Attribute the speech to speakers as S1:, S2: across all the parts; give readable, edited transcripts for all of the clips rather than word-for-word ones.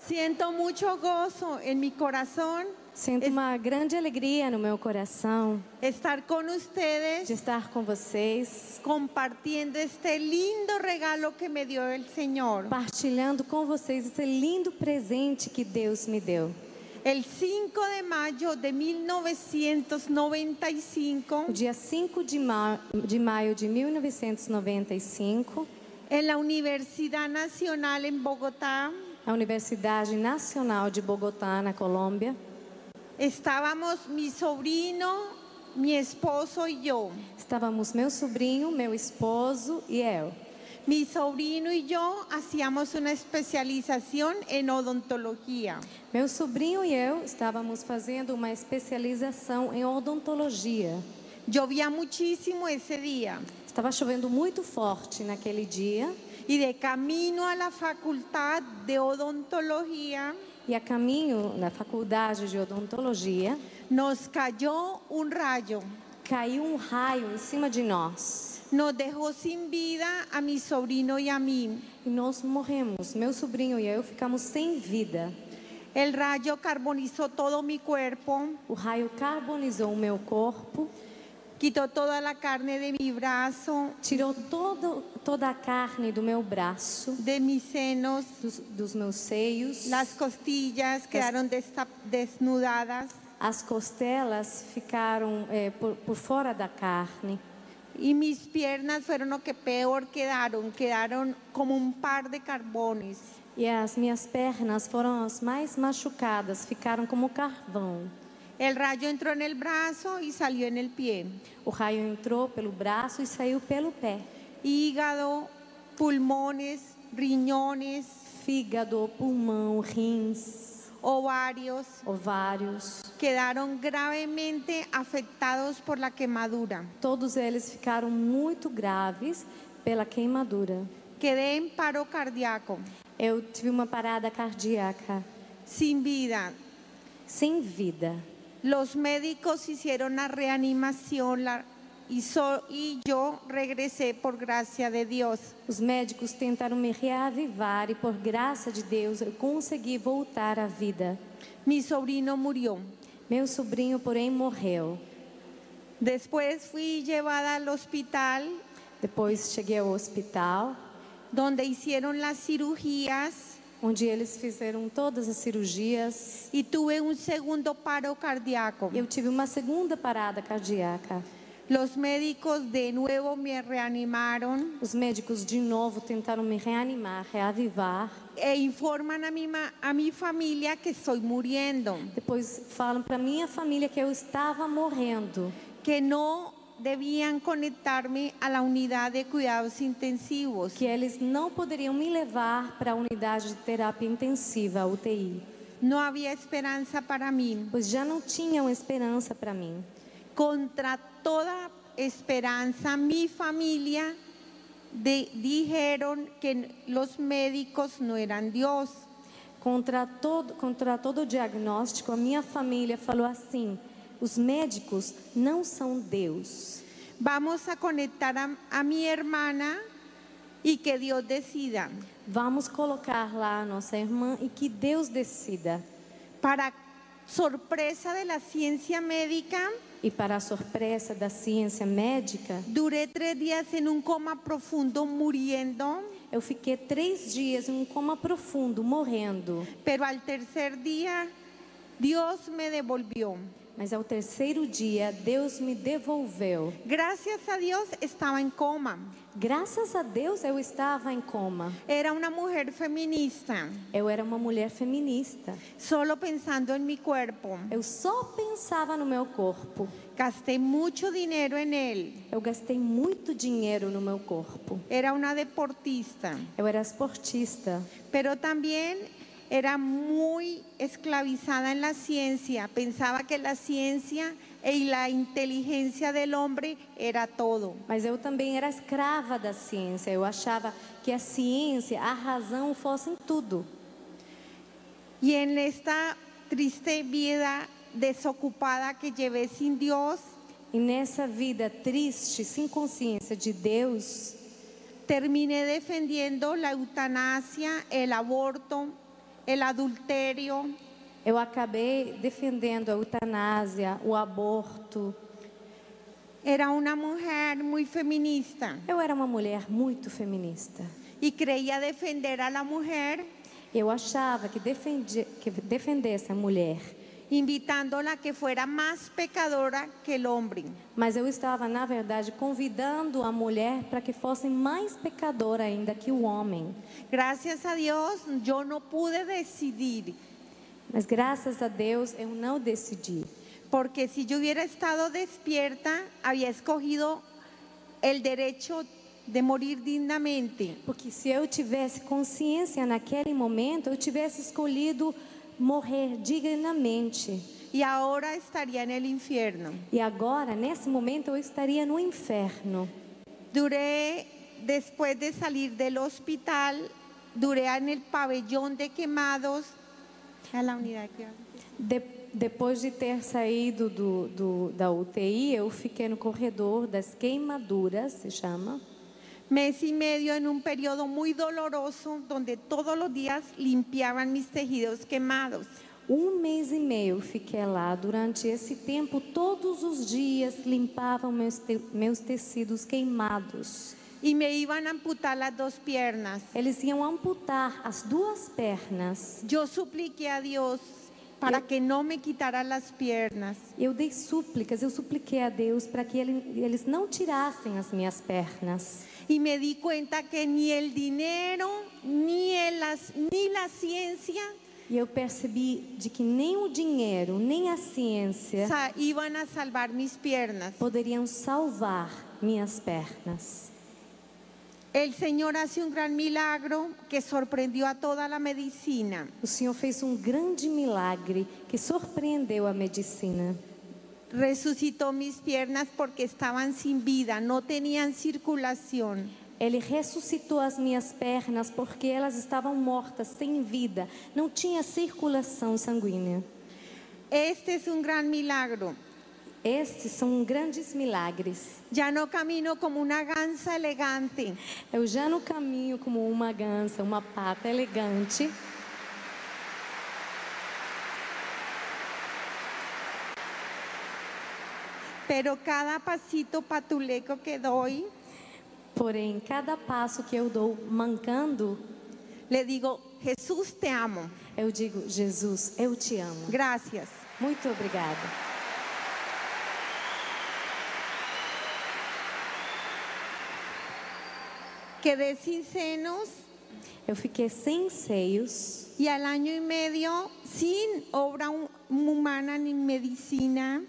S1: Siento mucho gozo en mi corazón
S2: Sinto uma grande alegria no meu coração
S1: estar con ustedes
S2: de estar com vocês,
S1: compartiendo este lindo regalo que me dio el Señor.
S2: partilhando com vocês esse lindo presente que Deus me deu.
S1: El 5 de mayo de 1995,
S2: O dia 5 de maio de 1995,
S1: en la Universidad Nacional en Bogotá,
S2: a Universidade Nacional de Bogotá, na Colômbia,
S1: estábamos mi sobrino, mi esposo y yo.
S2: estávamos meu sobrinho, meu esposo e eu.
S1: Mi sobrino y yo hacíamos una especialización en odontología.
S2: Meu sobrinho e eu estávamos fazendo uma especialização em odontologia.
S1: Llovía muchísimo ese día
S2: Estava chovendo muito forte naquele dia
S1: y de camino a la facultad de odontología
S2: e a caminho na faculdade de odontologia
S1: nos cayó un rayo.
S2: caiu um raio em cima de nós
S1: Nos dejó sin vida a mi sobrino y a mí.
S2: e nós morremos. Meu sobrinho e eu ficamos sem vida.
S1: El rayo carbonizó todo mi cuerpo,
S2: O raio carbonizou o meu corpo,
S1: quitó toda la carne de mi brazo,
S2: tirou toda a carne do meu braço,
S1: de mis senos.
S2: dos meus seios.
S1: Las costillas quedaron desnudadas
S2: As costelas ficaram por fora da carne.
S1: y mis piernas fueron lo que peor quedaron como un par de carbones.
S2: E as minhas pernas foram as mais machucadas, ficaram como carvão.
S1: El rayo entró en el brazo y salió en el pie.
S2: O raio entrou pelo braço e saiu pelo pé.
S1: Hígado, pulmones, riñones,
S2: Fígado, pulmão, rins,
S1: ovarios
S2: ovários,
S1: quedaron gravemente afectados por la quemadura.
S2: todos eles ficaram muito graves pela queimadura.
S1: Quedé en paro cardíaco,
S2: Eu tive uma parada cardíaca,
S1: sin vida.
S2: sem vida.
S1: Los médicos hicieron la reanimación y yo regresé por gracia de Dios.
S2: Os médicos tentaram me reavivar e por graça de Deus eu consegui voltar à vida.
S1: Mi sobrino murió.
S2: Meu sobrinho, porém, morreu.
S1: Después fui llevada al hospital
S2: Depois cheguei ao hospital,
S1: donde hicieron las cirugías
S2: onde eles fizeram todas as cirurgias.
S1: y tuve un segundo paro cardíaco.
S2: Eu tive uma segunda parada cardíaca.
S1: Los médicos de nuevo me reanimaron
S2: Os médicos de novo tentaram me reanimar, reavivar.
S1: e informan a mi familia que estoy muriendo,
S2: Depois falam para minha família que eu estava morrendo,
S1: que no debían conectarme a la unidad de cuidados intensivos.
S2: que eles não poderiam me levar para a unidade de terapia intensiva, a UTI,
S1: No había esperanza para mí.
S2: pois já não tinham esperança para mim.
S1: Contra toda esperanza, mi familia dijeron que los médicos no eran Dios.
S2: Contra todo o diagnóstico, a minha família falou assim: os médicos não são Deus.
S1: Vamos a conectar a mi hermana y que Dios decida.
S2: Vamos colocar lá a nossa irmã e que Deus decida.
S1: Para sorpresa de la ciencia médica,
S2: E para a surpresa da ciência médica,
S1: duré 3 días en un coma profundo muriendo,
S2: eu fiquei 3 dias em um coma profundo, morrendo.
S1: pero al tercer día Dios me devolvió.
S2: Mas ao terceiro dia, Deus me devolveu.
S1: Gracias a Dios estaba en coma.
S2: Graças a Deus, eu estava em coma.
S1: Era una mujer feminista,
S2: Eu era uma mulher feminista.
S1: solo pensando en mi cuerpo.
S2: Eu só pensava no meu corpo.
S1: Gasté mucho dinero en él.
S2: Eu gastei muito dinheiro no meu corpo.
S1: Era una deportista,
S2: Eu era esportista.
S1: pero también era muy esclavizada en la ciencia. Pensaba que la ciencia y la inteligencia del hombre era todo.
S2: Mas eu também era escrava da ciência. Eu achava que a ciência, a razão fossem tudo.
S1: Y en esta triste vida desocupada que llevé sin Dios,
S2: E nessa vida triste, sem consciência de Deus,
S1: terminé defendiendo la eutanasia, el aborto el adulterio.
S2: Eu acabei defendendo a eutanásia, o aborto.
S1: Era una mujer muy feminista
S2: Eu era uma mulher muito feminista.
S1: y creía defender a la mujer,
S2: Eu achava que defendesse a mulher,
S1: invitándola a que fuera más pecadora que el hombre.
S2: mas eu estava, na verdade, convidando a mulher para que fosse mais pecadora ainda que o homem.
S1: Gracias a Dios, yo no pude decidir,
S2: Mas graças a Deus eu não decidi.
S1: porque si yo hubiera estado despierta, había escogido el derecho de morir dignamente.
S2: Porque se eu tivesse consciência naquele momento, eu tivesse escolhido morrer dignamente.
S1: Y ahora estaría en el infierno.
S2: E agora, nesse momento, eu estaria no inferno.
S1: Después de salir del hospital, duré en el pabellón de quemados. A la unidad que...
S2: Depois de ter saído da UTI, eu fiquei no corredor das queimaduras, se chama.
S1: Mes y medio en un periodo muy doloroso, donde todos los días limpiaban mis tejidos quemados.
S2: Mês e meio fiquei lá. Durante esse tempo, todos os dias limpavam meus tecidos queimados.
S1: Y me iban a amputar las dos piernas.
S2: Eles iam amputar as duas pernas.
S1: Yo supliqué a Dios para que no me quitara las piernas.
S2: Eu dei súplicas, eu supliquei a Deus para que eles não tirassem as minhas pernas.
S1: Y me di cuenta que ni el dinero, ni la ciencia
S2: E eu percebi de que nem o dinheiro, nem a ciência
S1: iban a salvar mis piernas.
S2: poderiam salvar minhas pernas.
S1: El Señor hace un gran milagro que sorprendió a toda la medicina.
S2: O Senhor fez um grande milagre que surpreendeu a medicina.
S1: Resucitó mis piernas porque estaban sin vida, no tenían circulación.
S2: Ele ressuscitou as minhas pernas porque elas estavam mortas, sem vida, não tinha circulação sanguínea.
S1: Este es un gran milagro.
S2: Estes são grandes milagres.
S1: Ya no camino como una gansa elegante.
S2: Eu já não caminho como uma gansa, uma pata elegante.
S1: Pero cada pasito patuleco que doy,
S2: Porém, cada passo que eu dou mancando,
S1: le digo, Jesús, te amo.
S2: eu digo, Jesus, eu te amo.
S1: Gracias.
S2: Muito obrigada.
S1: Quedé sin senos
S2: Eu fiquei sem seios
S1: y al año y medio sin obra humana ni medicina.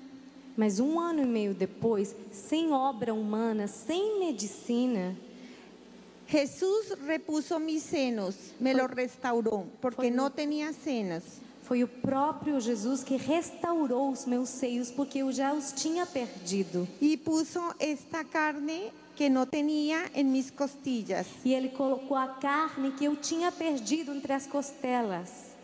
S2: mas 1 ano e meio depois, sem obra humana, sem medicina,
S1: Jesús repuso mis senos, me los restauró porque no tenía senos.
S2: foi o próprio Jesus que restaurou os meus seios porque eu já os tinha perdido.
S1: Y puso esta carne que no tenía en mis costillas.
S2: E Ele colocou a carne que eu tinha perdido entre as costelas.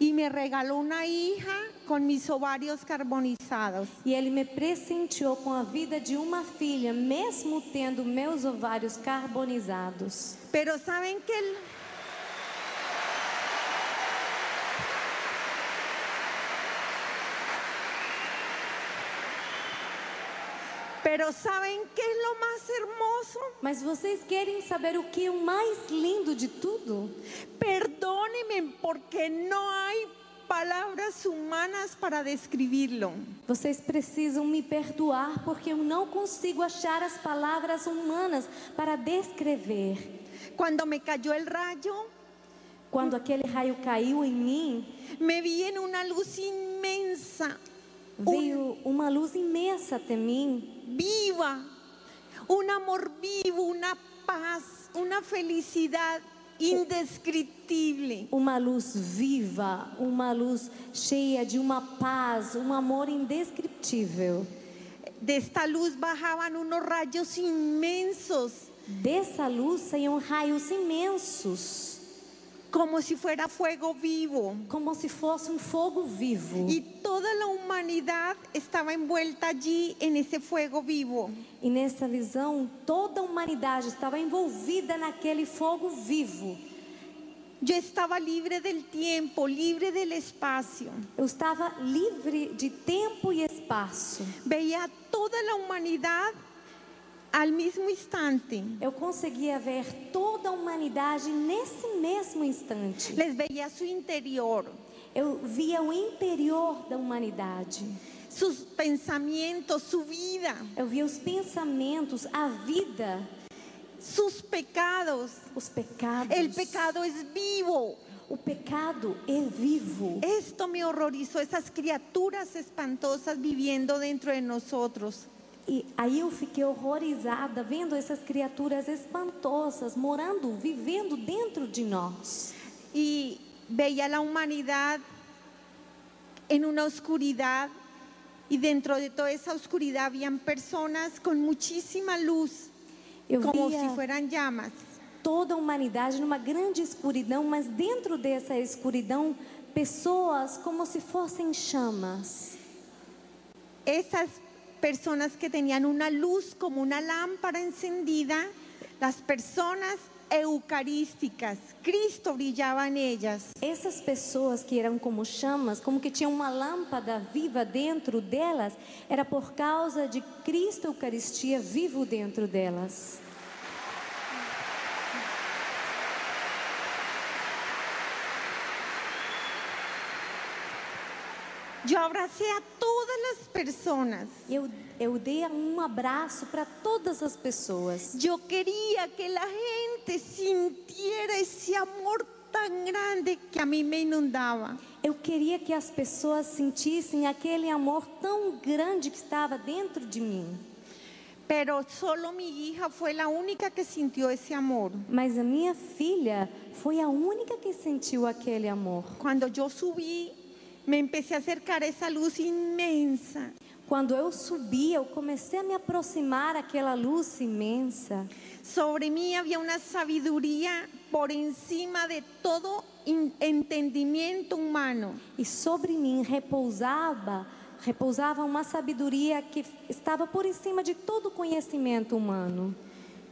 S1: Y me regaló una hija con mis ovarios carbonizados.
S2: E Ele me presenteou com a vida de uma filha, mesmo tendo meus ovários carbonizados.
S1: Pero saben que es lo más hermoso?
S2: Mas vocês querem saber o que é o mais lindo de tudo?
S1: Perdónenme porque no hay palabras humanas para describirlo.
S2: Vocês precisam me perdoar porque eu não consigo achar as palavras humanas para descrever.
S1: Cuando me cayó el rayo,
S2: Quando aquele raio caiu em mim,
S1: me vi en una luz inmensa,
S2: veio uma luz imensa até mim,
S1: viva, un amor vivo, una paz, una felicidad indescriptible.
S2: uma luz viva, uma luz cheia de uma paz, um amor indescritível.
S1: De esta luz bajaban unos rayos inmensos,
S2: Dessa luz saíam raios imensos,
S1: como si fuera fuego vivo.
S2: como se fosse um fogo vivo.
S1: Y toda la humanidad estaba envuelta allí en ese fuego vivo.
S2: E nessa visão, toda a humanidade estava envolvida naquele fogo vivo.
S1: Yo estaba libre del tiempo, libre del espacio.
S2: Eu estava livre de tempo e espaço.
S1: Veía toda la humanidad al mismo instante.
S2: Eu conseguia ver toda a humanidade nesse mesmo instante.
S1: Les veía su interior,
S2: Eu via o interior da humanidade.
S1: sus pensamientos, su vida,
S2: Eu via os pensamentos, a vida,
S1: sus pecados.
S2: os pecados.
S1: El pecado es vivo.
S2: O pecado é vivo.
S1: Esto me horrorizó, esas criaturas espantosas viviendo dentro de nosotros.
S2: E aí eu fiquei horrorizada vendo essas criaturas espantosas morando, vivendo dentro de nós.
S1: Y veía la humanidad en una oscuridad, y dentro de toda esa oscuridad habían personas con muchísima luz,
S2: Eu
S1: como
S2: via
S1: si fueran llamas.
S2: toda a humanidade numa grande escuridão, mas dentro dessa escuridão, pessoas como se fossem chamas.
S1: Esas personas que tenían una luz como una lámpara encendida, las personas eucarísticas, Cristo brillaba en ellas.
S2: Essas pessoas que eram como chamas, como que tinham uma lâmpada viva dentro delas, era por causa de Cristo Eucaristia vivo dentro delas.
S1: Yo abracé a todas las personas.
S2: Eu dei um abraço para todas as pessoas.
S1: Yo quería que la gente sintiera ese amor tan grande que a mí me inundaba.
S2: Eu queria que as pessoas sentissem aquele amor tão grande que estava dentro de mim.
S1: Pero solo mi hija fue la única que sintió ese amor.
S2: Mas a minha filha foi a única que sentiu aquele amor.
S1: Cuando yo subí, me empecé a acercar a esa luz inmensa.
S2: Quando eu subi, eu comecei a me aproximar daquela luz imensa.
S1: Sobre mí había una sabiduría por encima de todo entendimiento humano.
S2: E sobre mim repousava uma sabedoria que estava por cima de todo conhecimento humano.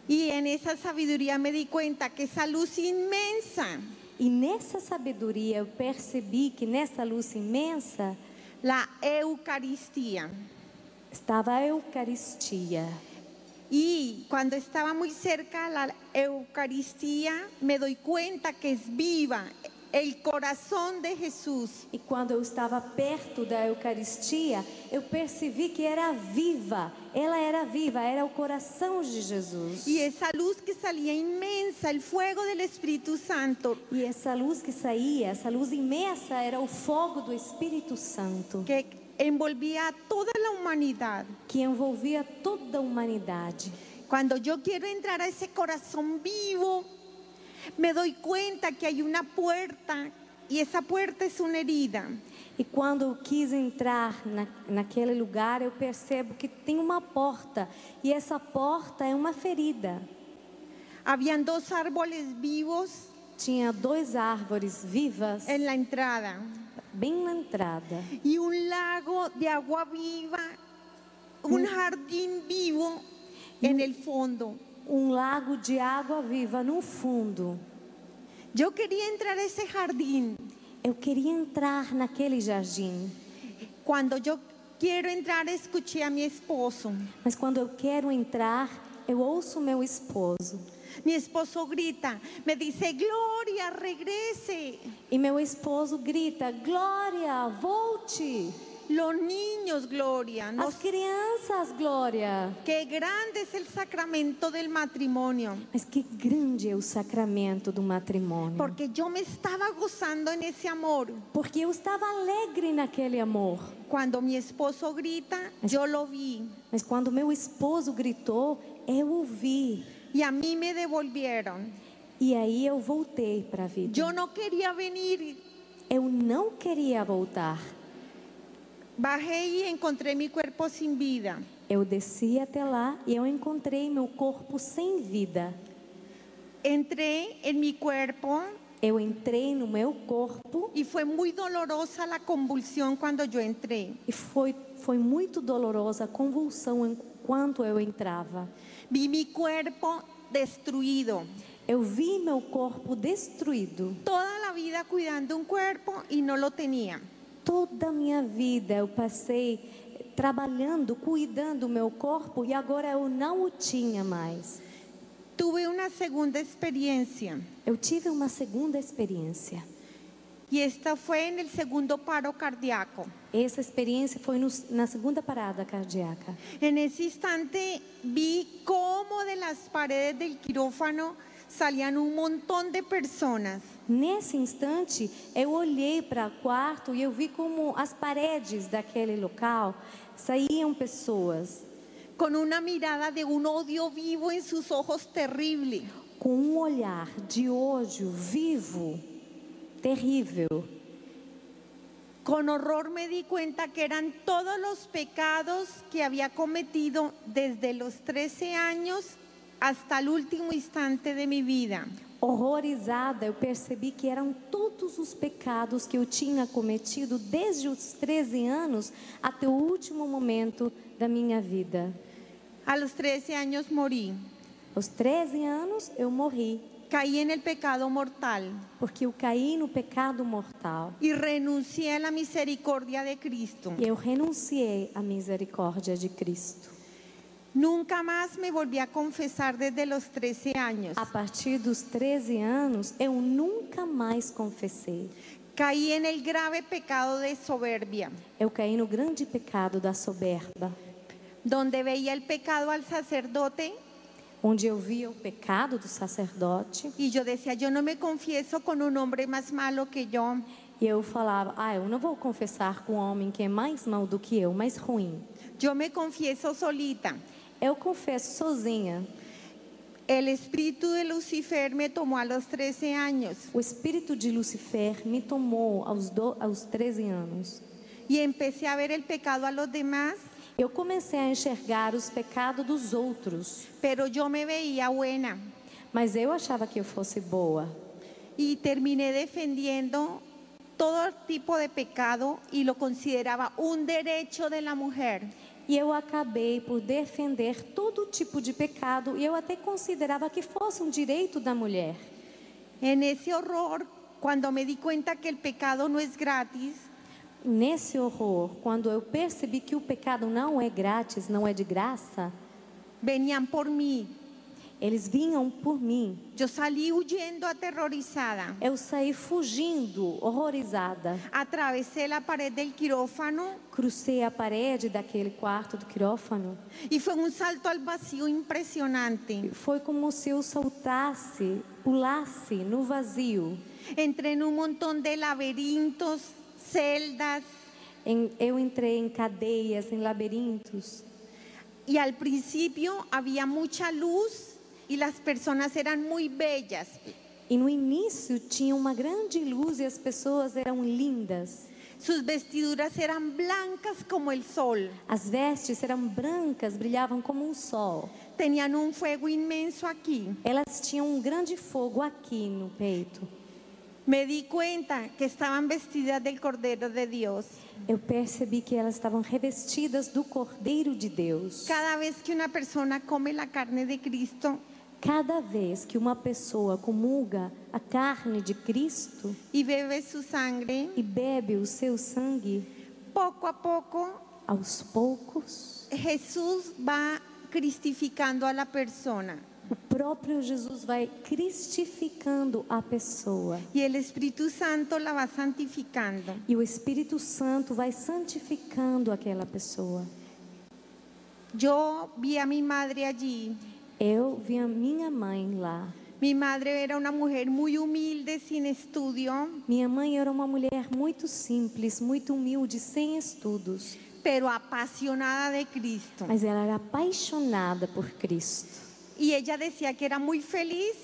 S1: Y en esa sabiduría me di cuenta que esa luz inmensa,
S2: E nessa sabedoria eu percebi que nessa luz imensa
S1: la Eucaristía.
S2: estava a Eucaristia.
S1: Y cuando estaba muy cerca a la Eucaristía, me doy cuenta que es viva, el corazón de Jesús.
S2: E quando eu estava perto da Eucaristia, eu percebi que era viva. Ela era viva, era o coração de Jesus.
S1: Y esa luz que salía inmensa, el fuego del Espíritu Santo,
S2: E essa luz que saía, essa luz imensa, era o fogo do Espírito Santo,
S1: que envolvía a toda la humanidad.
S2: que envolvia toda a humanidade.
S1: Cuando yo quiero entrar a ese corazón vivo, me doy cuenta que hay una puerta, y esa puerta es una herida.
S2: E quando eu quis entrar naquele lugar, eu percebo que tem uma porta. E essa porta é uma ferida.
S1: Habían dos árboles vivos
S2: Tinha 2 árvores vivas
S1: en la entrada
S2: bem na entrada.
S1: y un lago de agua viva, un jardín vivo en el fondo.
S2: Lago de água viva no fundo.
S1: Yo quería entrar a ese jardín.
S2: Eu queria entrar naquele jardim.
S1: Cuando yo quiero entrar, escuché a mi esposo.
S2: Mas quando eu quero entrar, eu ouço meu esposo.
S1: Mi esposo grita, me dice, Gloria, regrese.
S2: E meu esposo grita: Glória, volte.
S1: Los niños, Gloria,
S2: As crianças, Glória.
S1: qué grande es el sacramento del matrimonio.
S2: Mas que grande é o sacramento do matrimônio.
S1: Porque yo me estaba gozando en ese amor.
S2: Porque eu estava alegre naquele amor.
S1: Cuando mi esposo grita, yo lo vi.
S2: Mas quando meu esposo gritou, eu ouvi.
S1: Y a mí me devolvieron.
S2: E aí eu voltei para a vida.
S1: Yo no quería venir.
S2: Eu não queria voltar.
S1: Bajé y encontré mi cuerpo sin vida.
S2: Eu desci até lá e eu encontrei meu corpo sem vida.
S1: Entré en mi cuerpo
S2: Eu entrei no meu corpo
S1: y fue muy dolorosa la convulsión cuando yo entré.
S2: e foi muito dolorosa a convulsão enquanto eu entrava.
S1: Vi mi cuerpo destruido.
S2: Eu vi meu corpo destruído.
S1: Toda la vida cuidando un cuerpo y no lo tenía.
S2: Toda a minha vida eu passei trabalhando, cuidando do meu corpo e agora eu não o tinha mais.
S1: Tuve una segunda experiencia
S2: Eu tive uma segunda experiência.
S1: y esta fue en el segundo paro cardíaco.
S2: Essa experiência foi na segunda parada cardíaca.
S1: En ese instante vi cómo de las paredes del quirófano salían un montón de personas.
S2: Nesse instante, eu olhei para o quarto e eu vi como as paredes daquele local saíam pessoas
S1: Con una mirada de un odio vivo en sus ojos terrible.
S2: com um olhar de ódio vivo, terrível.
S1: Con horror me di cuenta que eran todos los pecados que había cometido desde los 13 años hasta el último instante de mi vida.
S2: Horrorizada, eu percebi que eram todos os pecados que eu tinha cometido desde os 13 anos até o último momento da minha vida.
S1: A los 13 años morí.
S2: Aos 13 anos eu morri,
S1: Caí en el pecado mortal
S2: porque eu caí no pecado mortal.
S1: y renuncié a la misericordia de Cristo.
S2: E eu renunciei à misericórdia de Cristo.
S1: Nunca más me volví a confesar desde los 13 años.
S2: A partir dos 13 anos, eu nunca mais confessei.
S1: Caí en el grave pecado de soberbia,
S2: Eu caí no grande pecado da soberba,
S1: donde veía el pecado al sacerdote
S2: onde eu via o pecado do sacerdote
S1: y yo decía, yo no me confieso con un hombre más malo que yo.
S2: e eu falava, eu não vou confessar com um homem que é mais mau do que eu, mais ruim.
S1: Yo me confieso solita.
S2: Eu confesso sozinha.
S1: El espíritu de Lucifer me tomó a los 13 años
S2: O espírito de Lucifer me tomou aos 13 anos.
S1: y empecé a ver el pecado a los demás,
S2: Eu comecei a enxergar os pecados dos outros,
S1: pero yo me veía buena
S2: mas eu achava que eu fosse boa.
S1: y terminé defendiendo todo tipo de pecado y lo consideraba un derecho de la mujer.
S2: E eu acabei por defender todo tipo de pecado e eu até considerava que fosse um direito da mulher.
S1: En ese horror, cuando me di cuenta que el pecado no es gratis,
S2: Nesse horror, quando eu percebi que o pecado não é grátis, não é de graça,
S1: venían por mí.
S2: eles vinham por mim.
S1: Yo salí huyendo aterrorizada.
S2: Eu saí fugindo, horrorizada.
S1: Atravesé la pared del quirófano
S2: Crucei a parede daquele quarto do quirófano.
S1: y fue un salto al vacío impresionante.
S2: Foi como se eu saltasse, pulasse no vazio.
S1: Entré en un montón de laberintos, celdas,
S2: Eu entrei em cadeias, em labirintos.
S1: y al principio había mucha luz y las personas eran muy bellas.
S2: E no início tinha uma grande luz e as pessoas eram lindas.
S1: Sus vestiduras eran blancas como el sol.
S2: As vestes eram brancas, brilhavam como um sol.
S1: Tenían un fuego inmenso aquí.
S2: Elas tinham um grande fogo aqui no peito.
S1: Me di cuenta que estaban vestidas del Cordero de Dios.
S2: Eu percebi que elas estavam revestidas do Cordeiro de Deus.
S1: Cada vez que una persona come la carne de Cristo
S2: Cada vez que uma pessoa comulga a carne de Cristo
S1: y bebe su sangre,
S2: e bebe o seu sangue,
S1: poco a poco
S2: aos poucos,
S1: Jesús va cristificando a la persona
S2: o próprio Jesus vai cristificando a pessoa.
S1: y el Espíritu Santo la va santificando.
S2: E o Espírito Santo vai santificando aquela pessoa.
S1: Yo vi a mi madre allí.
S2: Eu vi a minha mãe lá.
S1: Mi madre era una mujer muy humilde, sin estudio,
S2: Minha mãe era uma mulher muito simples, muito humilde, sem estudos.
S1: pero apasionada de Cristo.
S2: Mas ela era apaixonada por Cristo.
S1: Y ella decía que era muy feliz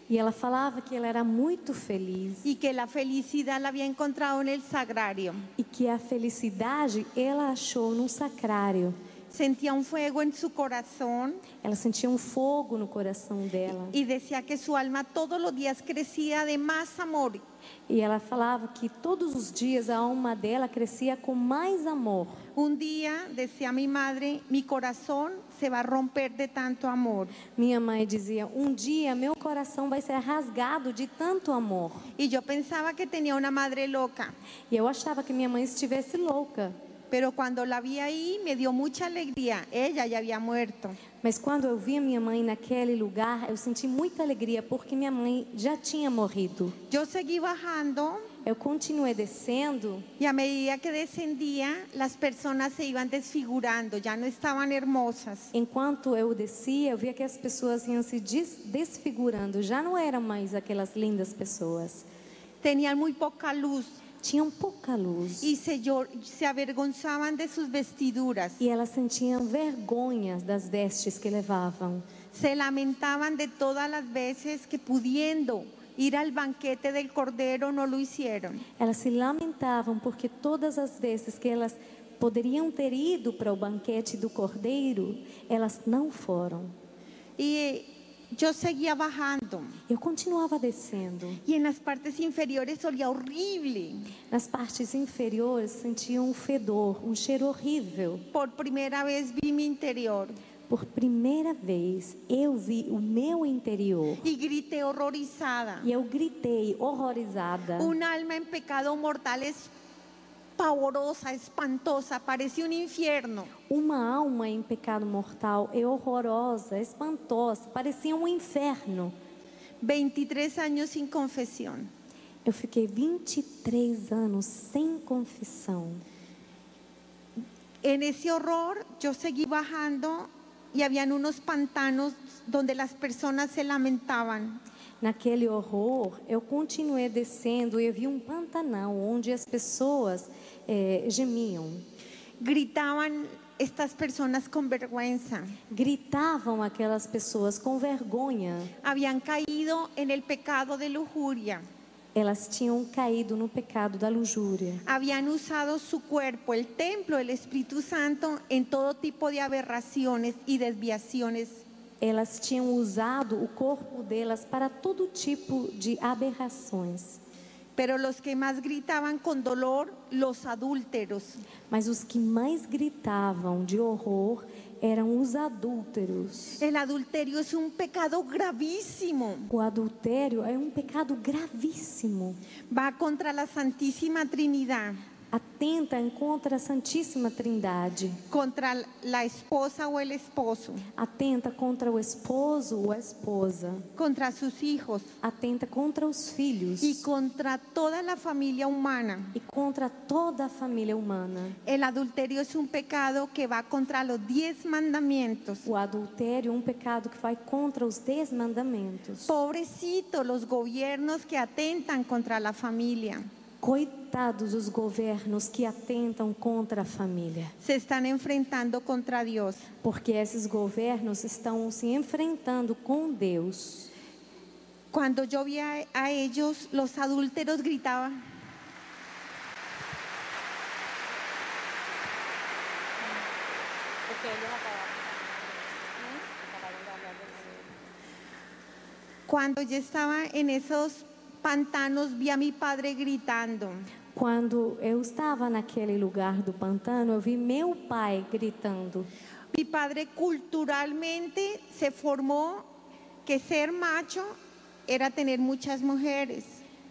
S2: E ela falava que ela era muito feliz.
S1: y que la felicidad la había encontrado en el sagrario.
S2: E que a felicidade ela achou num sacrário.
S1: Sentía un fuego en su corazón
S2: Ela sentia um fogo no coração dela.
S1: y decía que su alma todos los días crecía de más amor.
S2: E ela falava que todos os dias a alma dela crescia com mais amor.
S1: Un día, decía mi madre, mi corazón se va a romper de tanto amor.
S2: Minha mãe dizia: um dia meu coração vai ser rasgado de tanto amor.
S1: Y yo pensaba que tenía una madre loca,
S2: E eu achava que minha mãe estivesse louca.
S1: pero cuando la vi ahí me dio mucha alegría. Ella ya había muerto.
S2: Mas quando eu vi a minha mãe naquele lugar, eu senti muita alegria porque minha mãe já tinha morrido.
S1: Yo seguí bajando
S2: Eu continuei descendo
S1: y a medida que descendía, las personas se iban desfigurando, ya no estaban hermosas.
S2: enquanto eu descia, eu via que as pessoas iam se desfigurando, já não eram mais aquelas lindas pessoas.
S1: Tenían muy poca luz
S2: Tinham pouca luz
S1: y se avergonzaban de sus vestiduras.
S2: e elas sentiam vergonhas das vestes que levavam.
S1: Se lamentaban de todas las veces que pudiendo ir al banquete del Cordero no lo hicieron.
S2: Elas se lamentavam porque todas as vezes que elas poderiam ter ido para o banquete do Cordeiro, elas não foram.
S1: Y yo seguía bajando
S2: Eu continuava descendo.
S1: y en las partes inferiores olía horrible.
S2: Nas partes inferiores sentia um fedor, um cheiro horrível.
S1: Por primera vez vi mi interior
S2: Por primeira vez eu vi o meu interior
S1: y grité horrorizada.
S2: e eu gritei horrorizada.
S1: Un alma en pecado mortal es pavorosa, espantosa, parece un infierno.
S2: Uma alma em pecado mortal é horrorosa, espantosa, parecia um inferno.
S1: 23 años sin confesión.
S2: Eu fiquei 23 anos sem confissão.
S1: En ese horror yo seguí bajando y habían unos pantanos donde las personas se lamentaban.
S2: Naquele horror, eu continuei descendo e eu vi um pantanal onde as pessoas gemiam.
S1: Gritaban estas personas con vergüenza.
S2: Gritavam aquelas pessoas com vergonha.
S1: Habían caído en el pecado de lujuria.
S2: Elas tinham caído no pecado da luxúria.
S1: Habían usado su cuerpo, el templo, el Espíritu Santo, en todo tipo de aberraciones y desviaciones.
S2: Elas tinham usado o corpo delas para todo tipo de aberrações.
S1: Pero los que más gritaban con dolor, los adúlteros.
S2: Mas os que mais gritavam de horror eram os adúlteros.
S1: El adulterio es un pecado gravísimo.
S2: O adultério é um pecado gravíssimo.
S1: Va contra la Santísima Trinidad,
S2: Atenta contra a Santíssima Trindade.
S1: contra la esposa o el esposo,
S2: Atenta contra o esposo ou a esposa.
S1: contra sus hijos
S2: Atenta contra os filhos.
S1: y contra toda la familia humana.
S2: E contra toda a família humana.
S1: El adulterio es un pecado que va contra los 10 mandamientos.
S2: O adultério é um pecado que vai contra os 10 mandamentos.
S1: Pobrecito los gobiernos que atentan contra la familia.
S2: Coitados os governos que atentam contra a família.
S1: Se están enfrentando contra Dios.
S2: Porque esses governos estão se enfrentando com Deus.
S1: Cuando yo vi a ellos, los adúlteros gritaban. Cuando yo estaba en esos pantanos, vi a mi padre gritando.
S2: Quando eu estava naquele lugar do pantano, eu vi meu pai gritando.
S1: Mi padre culturalmente se formó que ser macho era tener muchas mujeres.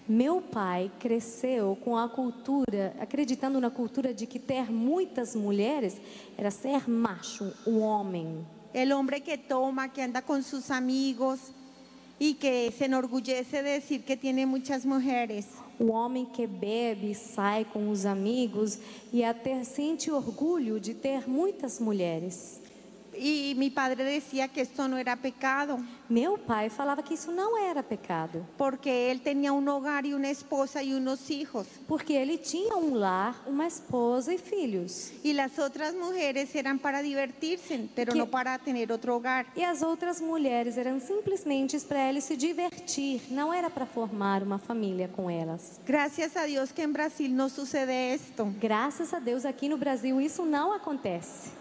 S2: Meu pai cresceu com a cultura, acreditando na cultura de que ter muitas mulheres era ser macho, um homem.
S1: El hombre que toma, que anda con sus amigos y que se enorgullece de decir que tiene muchas mujeres.
S2: O homem que bebe, sai com os amigos e até sente orgulho de ter muitas mulheres.
S1: Y mi padre decía que esto no era pecado,
S2: Meu pai falava que isso não era pecado,
S1: porque él tenía un hogar y una esposa y unos hijos.
S2: porque ele tinha um lar, uma esposa e filhos.
S1: Y las otras mujeres eran para divertirse, pero
S2: Que-
S1: no para tener otro hogar.
S2: E as outras mulheres eram simplesmente para ele se divertir, não era para formar uma família com elas.
S1: Gracias a Dios que en Brasil no sucede esto.
S2: Graças a Deus aqui no Brasil isso não acontece.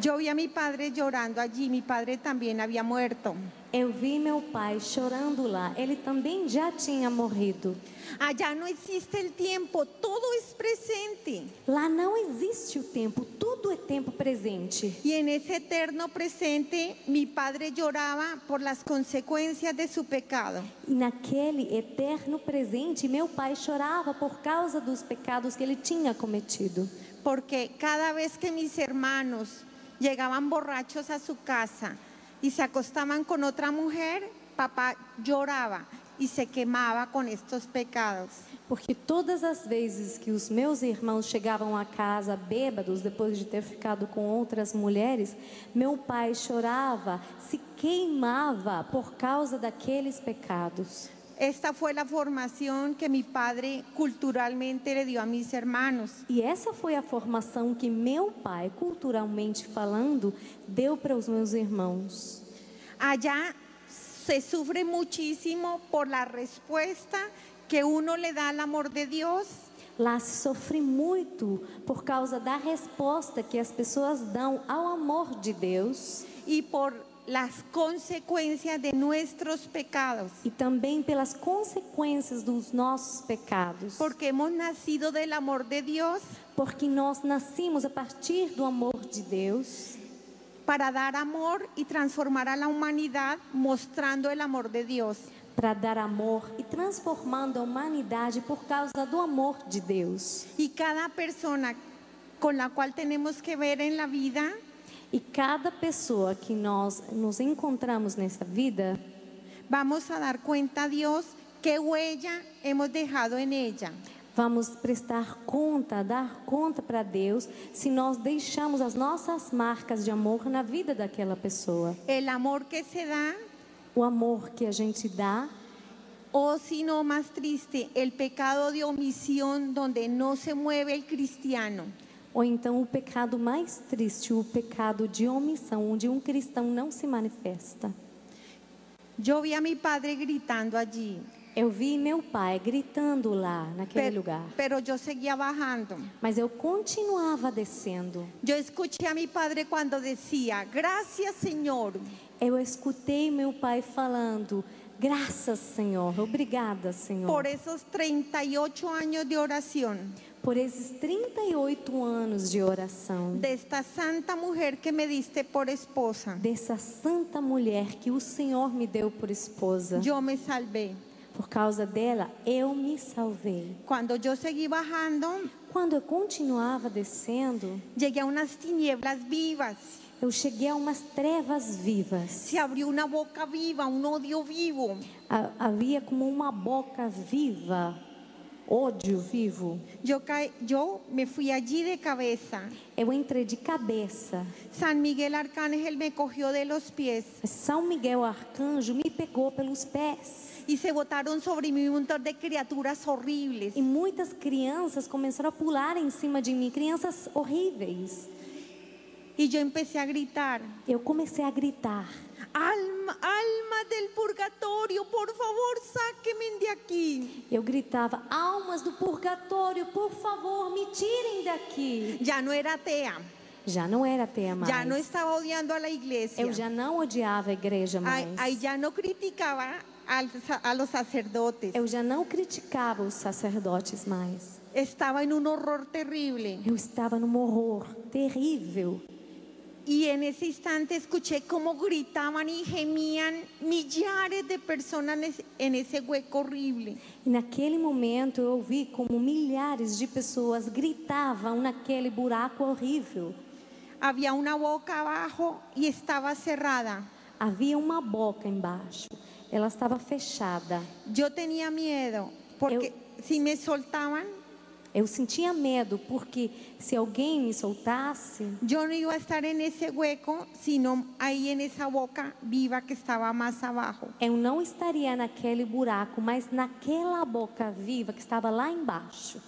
S1: Yo vi a mi padre llorando allí, mi padre también había muerto.
S2: Eu vi meu pai chorando lá. Ele também já tinha morrido.
S1: Allá no existe el tiempo, todo es presente.
S2: Lá não existe o tempo, tudo é tempo presente.
S1: Y en ese eterno presente, mi padre lloraba por las consecuencias de su pecado.
S2: E naquele eterno presente, meu pai chorava por causa dos pecados que ele tinha cometido.
S1: Porque cada vez que mis hermanos llegaban borrachos a su casa y se acostaban con otra mujer, papá lloraba y se quemaba con estos pecados.
S2: Porque todas as vezes que os meus irmãos chegavam a casa bêbados, depois de ter ficado com outras mulheres, meu pai chorava, se queimava por causa daqueles pecados.
S1: Esta fue la formación que mi padre culturalmente le dio a mis hermanos.
S2: E essa foi a formação que meu pai, culturalmente falando, deu para os meus irmãos.
S1: Allá se sufre muchísimo por la respuesta que uno le da al amor de Dios.
S2: Lá se sofre muito por causa da resposta que as pessoas dão ao amor de Deus.
S1: Y por las consecuencias de nuestros pecados.
S2: E também pelas consequências dos nossos pecados.
S1: Porque hemos nacido del amor de Dios.
S2: Porque nós nascimos a partir do amor de Deus.
S1: Para dar amor y transformar a la humanidad mostrando el amor de Dios.
S2: Para dar amor e transformando a humanidade por causa do amor de Deus.
S1: Y cada persona con la cual tenemos que ver en la vida,
S2: e cada pessoa que nós nos encontramos nessa vida,
S1: vamos a dar cuenta a Dios qué huella hemos dejado en ella.
S2: Vamos prestar conta, dar conta para Deus se nós deixamos as nossas marcas de amor na vida daquela pessoa.
S1: El amor que se da,
S2: o amor que a gente dá,
S1: o si no más triste, el pecado de omisión donde no se mueve el cristiano.
S2: Ou então o pecado mais triste, o pecado de omissão, onde um cristão não se manifesta.
S1: Eu vi a meu padre gritando allí.
S2: Eu vi meu pai gritando lá, naquele lugar.
S1: Pero eu seguia bajando.
S2: Mas eu continuava descendo.
S1: Eu escutei a meu padre quando dizia, graças, Senhor.
S2: Eu escutei meu pai falando, graças, Senhor, obrigada, Senhor.
S1: Por esses 38 anos de oração.
S2: Por esses 38 anos de oração.
S1: Desta santa mulher que me diste por esposa.
S2: Dessa santa mulher que o Senhor me deu por esposa.
S1: Eu me salvei.
S2: Por causa dela, eu me salvei.
S1: Quando eu segui bajando,
S2: quando eu continuava descendo,
S1: cheguei a umas tinieblas vivas.
S2: Eu cheguei a umas trevas vivas.
S1: Se abriu uma boca viva, um ódio vivo.
S2: Havia como uma boca viva, ódio vivo.
S1: Eu me fui allí de cabeça.
S2: Eu entrei de cabeça.
S1: San Miguel Arcángel me cogió de los pies.
S2: São Miguel Arcanjo me pegou pelos pés.
S1: E se botaram sobre mim um montão de criaturas horríveis.
S2: E muitas crianças começaram a pular em cima de mim, crianças horríveis.
S1: E eu comecei a gritar.
S2: Eu comecei a gritar.
S1: Alma del purgatório, por favor, saque-me de aqui.
S2: Eu gritava, almas do purgatório, por favor, me tirem daqui.
S1: Já não era atea.
S2: Já não era atea mais.
S1: Já não estava odiando a igreja.
S2: Eu já não odiava a igreja mais.
S1: Aí já não criticava a los sacerdotes.
S2: Eu já não criticava os sacerdotes mais.
S1: Estava em um horror terrível.
S2: Eu estava num horror terrível.
S1: E nesse instante escuché como gritaban y gemían millares de personas en ese hueco horrible.
S2: E naquele momento eu ouvi como milhares de pessoas gritavam naquele buraco horrível.
S1: Havia uma boca abaixo e estava cerrada.
S2: Havia uma boca embaixo. Ela estava fechada.
S1: Eu tinha medo porque se me soltavam.
S2: Eu sentia medo porque se alguém me soltasse,
S1: eu não ia estar nesse hueco, sino aí nessa boca viva que estava mais abaixo.
S2: Eu não estaria naquele buraco, mas naquela boca viva que estava lá embaixo.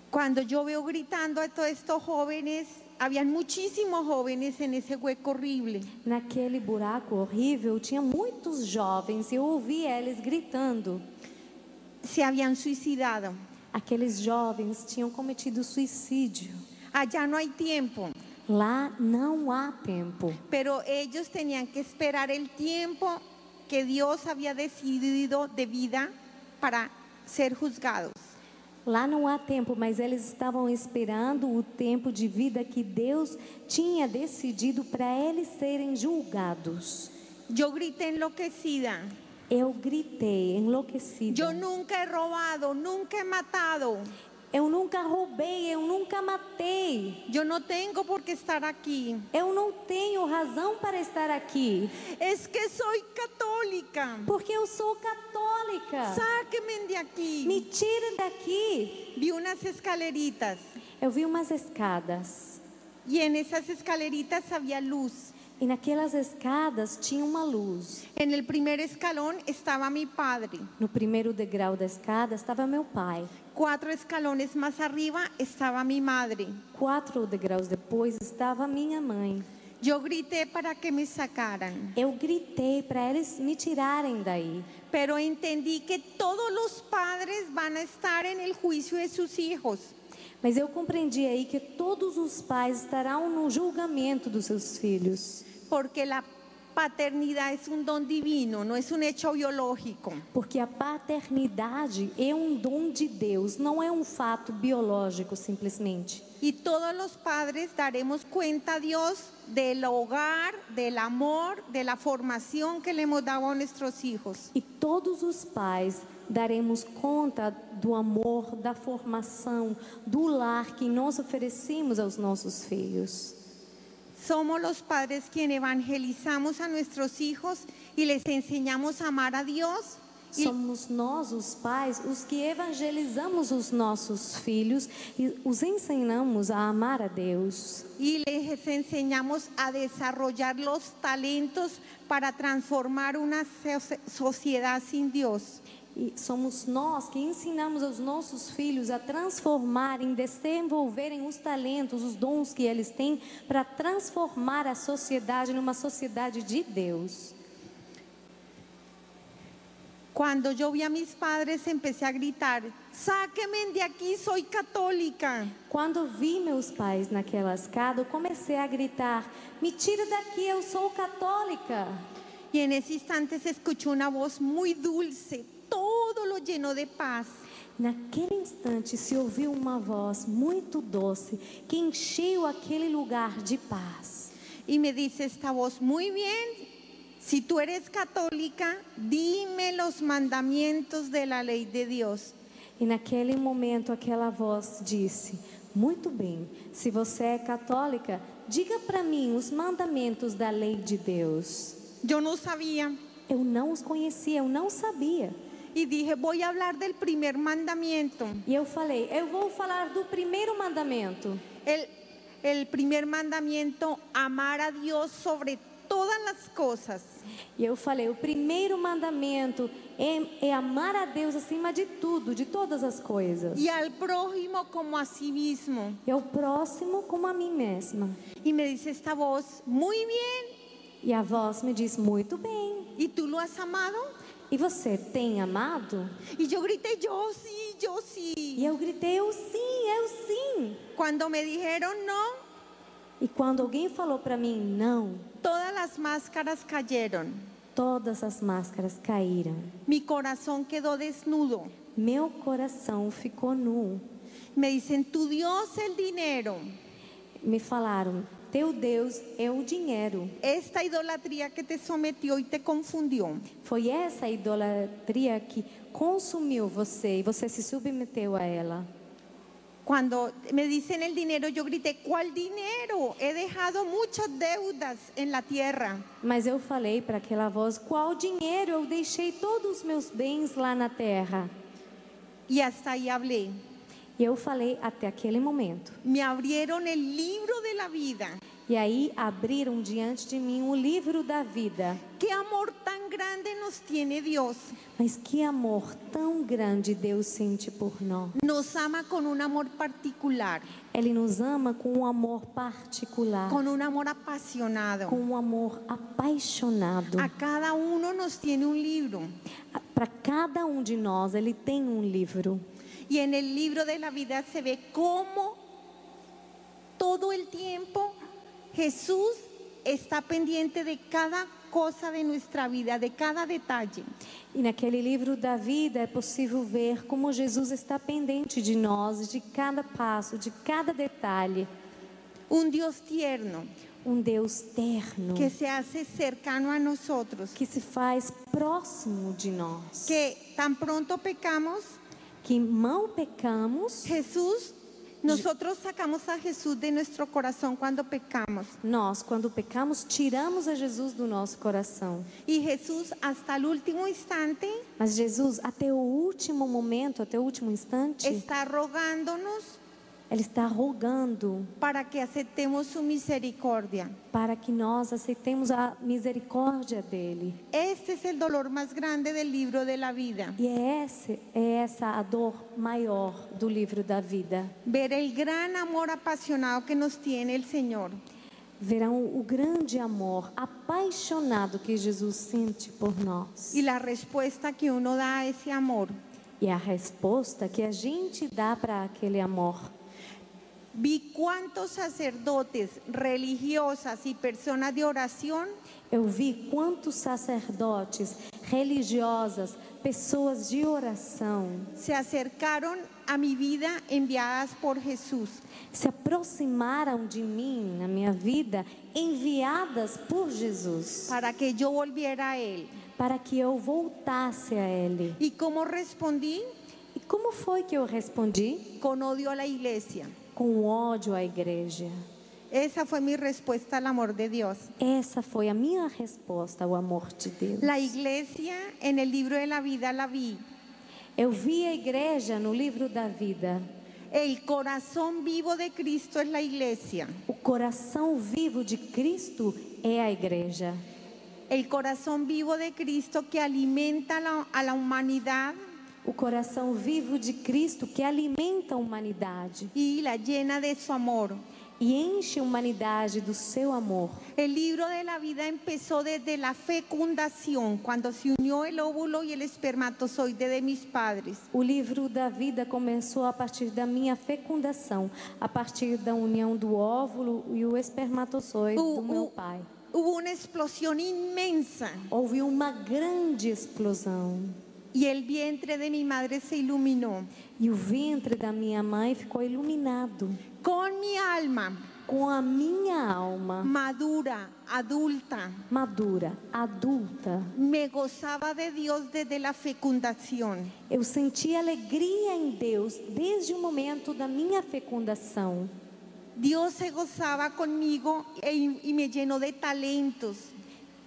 S1: Quando eu veio gritando a todos estes jovens, havia muitíssimos jovens nesse hueco horrível.
S2: Naquele buraco horrível tinha muitos jovens e eu ouvia eles gritando.
S1: Se haviam suicidado.
S2: Aqueles jovens tinham cometido suicídio.
S1: Allá não há tempo.
S2: Lá não há tempo.
S1: pero ellos tenían que esperar el tiempo que Dios había decidido de vida para ser juzgados.
S2: Lá não há tempo, mas eles estavam esperando o tempo de vida que Deus tinha decidido para eles serem julgados.
S1: Yo grité enloquecida.
S2: Eu gritei, enlouquecida.
S1: Yo nunca he robado, nunca he matado.
S2: Eu nunca roubei, eu nunca matei.
S1: Yo no tengo por qué estar aquí.
S2: Eu não tenho razão para estar aqui.
S1: Es que soy católica.
S2: Porque eu sou católica.
S1: Sáquenme de aquí.
S2: Me tirem daqui.
S1: Vi unas escaleritas
S2: Eu vi umas escadas.
S1: y en esas escaleritas había luz.
S2: E naquelas escadas tinha uma luz.
S1: En el primer escalón estaba mi padre.
S2: No primeiro degrau da escada estava meu pai.
S1: 4 escalones más arriba estaba mi madre.
S2: 4 degraus depois estava minha mãe.
S1: Yo grité para que me sacaran,
S2: Eu gritei para eles me tirarem daí.
S1: pero entendí que todos los padres van a estar en el juicio de sus hijos.
S2: Mas eu compreendi aí que todos os pais estarão no julgamento dos seus filhos.
S1: Porque la paternidad es un don divino, no es un hecho biológico.
S2: Porque a paternidade é um dom de Deus, não é um fato biológico simplesmente.
S1: Y todos los padres daremos cuenta a Dios del hogar, del amor, de la formación que le hemos dado a nuestros hijos.
S2: E todos os pais daremos conta do amor, da formação, do lar que nós oferecemos aos nossos filhos.
S1: Somos los padres quienes evangelizamos a nuestros hijos y les enseñamos a amar a Dios.
S2: Somos nós, os pais, os que evangelizamos os nossos filhos e os ensinamos a amar a Deus.
S1: Y les enseñamos a desarrollar los talentos para transformar una sociedad sin Dios.
S2: E somos nós que ensinamos aos nossos filhos a transformarem, desenvolverem os talentos, os dons que eles têm para transformar a sociedade numa sociedade de Deus.
S1: Cuando yo vi a mis padres empecé a gritar, sáquenme de aquí, soy católica.
S2: Quando vi meus pais naquela escada, eu comecei a gritar: me tira daqui, eu sou católica.
S1: Y en ese instante se escuchó una voz muy dulce, todo lo llenó de paz.
S2: Naquele instante se ouviu uma voz muito doce que encheu aquele lugar de paz.
S1: Y me dice esta voz, muy bien, si tú eres católica, dime los mandamientos de la ley de Dios.
S2: E naquele momento aquela voz disse: muito bem, se você é católica, diga para mim os mandamentos da lei de Deus.
S1: Yo no sabía
S2: Eu não os conhecia, eu não sabia.
S1: y dije, voy a hablar del primer mandamiento.
S2: E eu falei: eu vou falar do primeiro mandamento.
S1: El primer mandamiento, amar a Dios sobre todas las cosas.
S2: E eu falei: o primeiro mandamento é amar a Deus acima de tudo, de todas as coisas.
S1: Y al prójimo como a sí mismo.
S2: E ao próximo como a mim mesma.
S1: Y me dice esta voz, muy bien.
S2: E a voz me diz: muito bem.
S1: ¿Y tú lo has amado?
S2: E você tem amado?
S1: Y yo grité, yo sí, yo sí.
S2: E eu gritei: eu sim, eu sim.
S1: Cuando me dijeron no,
S2: E quando alguém falou para mim não,
S1: todas las máscaras cayeron.
S2: todas as máscaras caíram.
S1: Mi corazón quedó desnudo.
S2: Meu coração ficou nu.
S1: Me dicen, tu Dios el dinero.
S2: Me falaram: teu Deus é o dinheiro.
S1: Esta idolatría que te sometió y te confundió.
S2: Foi essa idolatria que consumiu você e você se submeteu a ela.
S1: Cuando me dicen el dinero, yo grité, ¿cuál dinero? He dejado muchas deudas en la tierra.
S2: Mas eu falei para aquela voz: qual dinheiro? Eu deixei todos os meus bens lá na terra.
S1: Y hasta ahí hablé.
S2: E eu falei até aquele momento.
S1: Me abrieron el libro de la vida.
S2: E aí abriram diante de mim o livro da vida.
S1: ¿Qué amor tan grande nos tiene Dios?
S2: Mas que amor tão grande Deus sente por nós.
S1: Nos ama con un amor particular,
S2: Ele nos ama com um amor particular,
S1: con un amor apasionado.
S2: com um amor apaixonado.
S1: A cada uno nos tiene un libro.
S2: Para cada um de nós, Ele tem um livro.
S1: Y en el libro de la vida se ve cómo todo el tiempo Jesús está pendiente de cada cosa de nuestra vida, de cada detalle.
S2: E naquele livro da vida é possível ver como Jesus está pendente de nós, de cada passo, de cada detalhe.
S1: Dios tierno,
S2: Deus terno,
S1: que se hace cercano a nosotros,
S2: que se faz próximo de nós.
S1: que tan pronto pecamos,
S2: Que mal pecamos,
S1: nosotros sacamos a Jesús de nuestro corazón cuando pecamos.
S2: nós, quando pecamos, tiramos a Jesus do nosso coração.
S1: Y Jesús hasta el último instante
S2: Mas Jesus, até o último momento, até o último instante,
S1: está rogándonos
S2: Ele está rogando
S1: para que aceptemos su misericordia.
S2: para que nós aceitemos a misericórdia dEle.
S1: Este es el dolor más grande del libro de la vida.
S2: E é essa a dor maior do livro da vida.
S1: Ver el gran amor apasionado que nos tiene el Señor.
S2: Verão o grande amor apaixonado que Jesus sente por nós.
S1: Y la respuesta que uno da a ese amor.
S2: E a resposta que a gente dá para aquele amor.
S1: Vi cuántos sacerdotes, religiosas y personas de oración
S2: Eu vi quantos sacerdotes, religiosas, pessoas de oração
S1: se acercaron a mi vida enviadas por Jesús.
S2: se aproximaram de mim na minha vida, enviadas por Jesus,
S1: Para que yo volviera a Él.
S2: para que eu voltasse a Ele.
S1: ¿Y cómo respondí?
S2: E como foi que eu respondi?
S1: Con odio a la iglesia.
S2: Com ódio à igreja.
S1: Esa fue mi respuesta al amor de Dios.
S2: Essa foi a minha resposta ao amor de Deus.
S1: La iglesia en el libro de la vida la vi.
S2: Eu vi a igreja no livro da vida.
S1: El corazón vivo de Cristo es la iglesia.
S2: O coração vivo de Cristo é a igreja.
S1: El corazón vivo de Cristo que alimenta a la humanidad
S2: O coração vivo de Cristo que alimenta a humanidade
S1: y la llena de su amor.
S2: e enche a humanidade do seu amor.
S1: El libro de la vida empezó desde la fecundación, cuando se unió el óvulo y el espermatozoide de mis padres.
S2: O livro da vida começou a partir da minha fecundação, a partir da união do óvulo e o espermatozoide do meu pai.
S1: Hubo una explosión inmensa
S2: Houve uma grande explosão
S1: y el vientre de mi madre se iluminó.
S2: e o ventre da minha mãe ficou iluminado.
S1: Con mi alma
S2: Com a minha alma
S1: madura, adulta,
S2: madura, adulta,
S1: me gozaba de Dios desde la fecundación.
S2: eu senti alegria em Deus desde o momento da minha fecundação.
S1: Dios se gozaba conmigo y me llenó de talentos.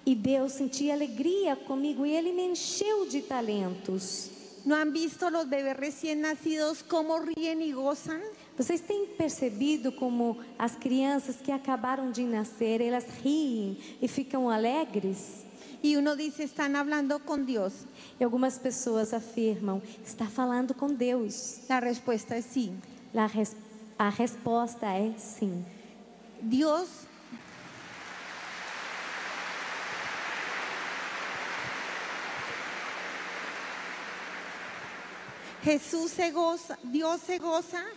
S2: E Deus sentia alegria comigo e Ele me encheu de talentos.
S1: ¿No han visto los bebés recién nacidos cómo ríen y gozan?
S2: Vocês têm percebido como as crianças que acabaram de nascer, elas riem e ficam alegres?
S1: Y uno dice, están hablando con Dios.
S2: E algumas pessoas afirmam, está falando com Deus.
S1: La respuesta es sí.
S2: A resposta é sim.
S1: Dios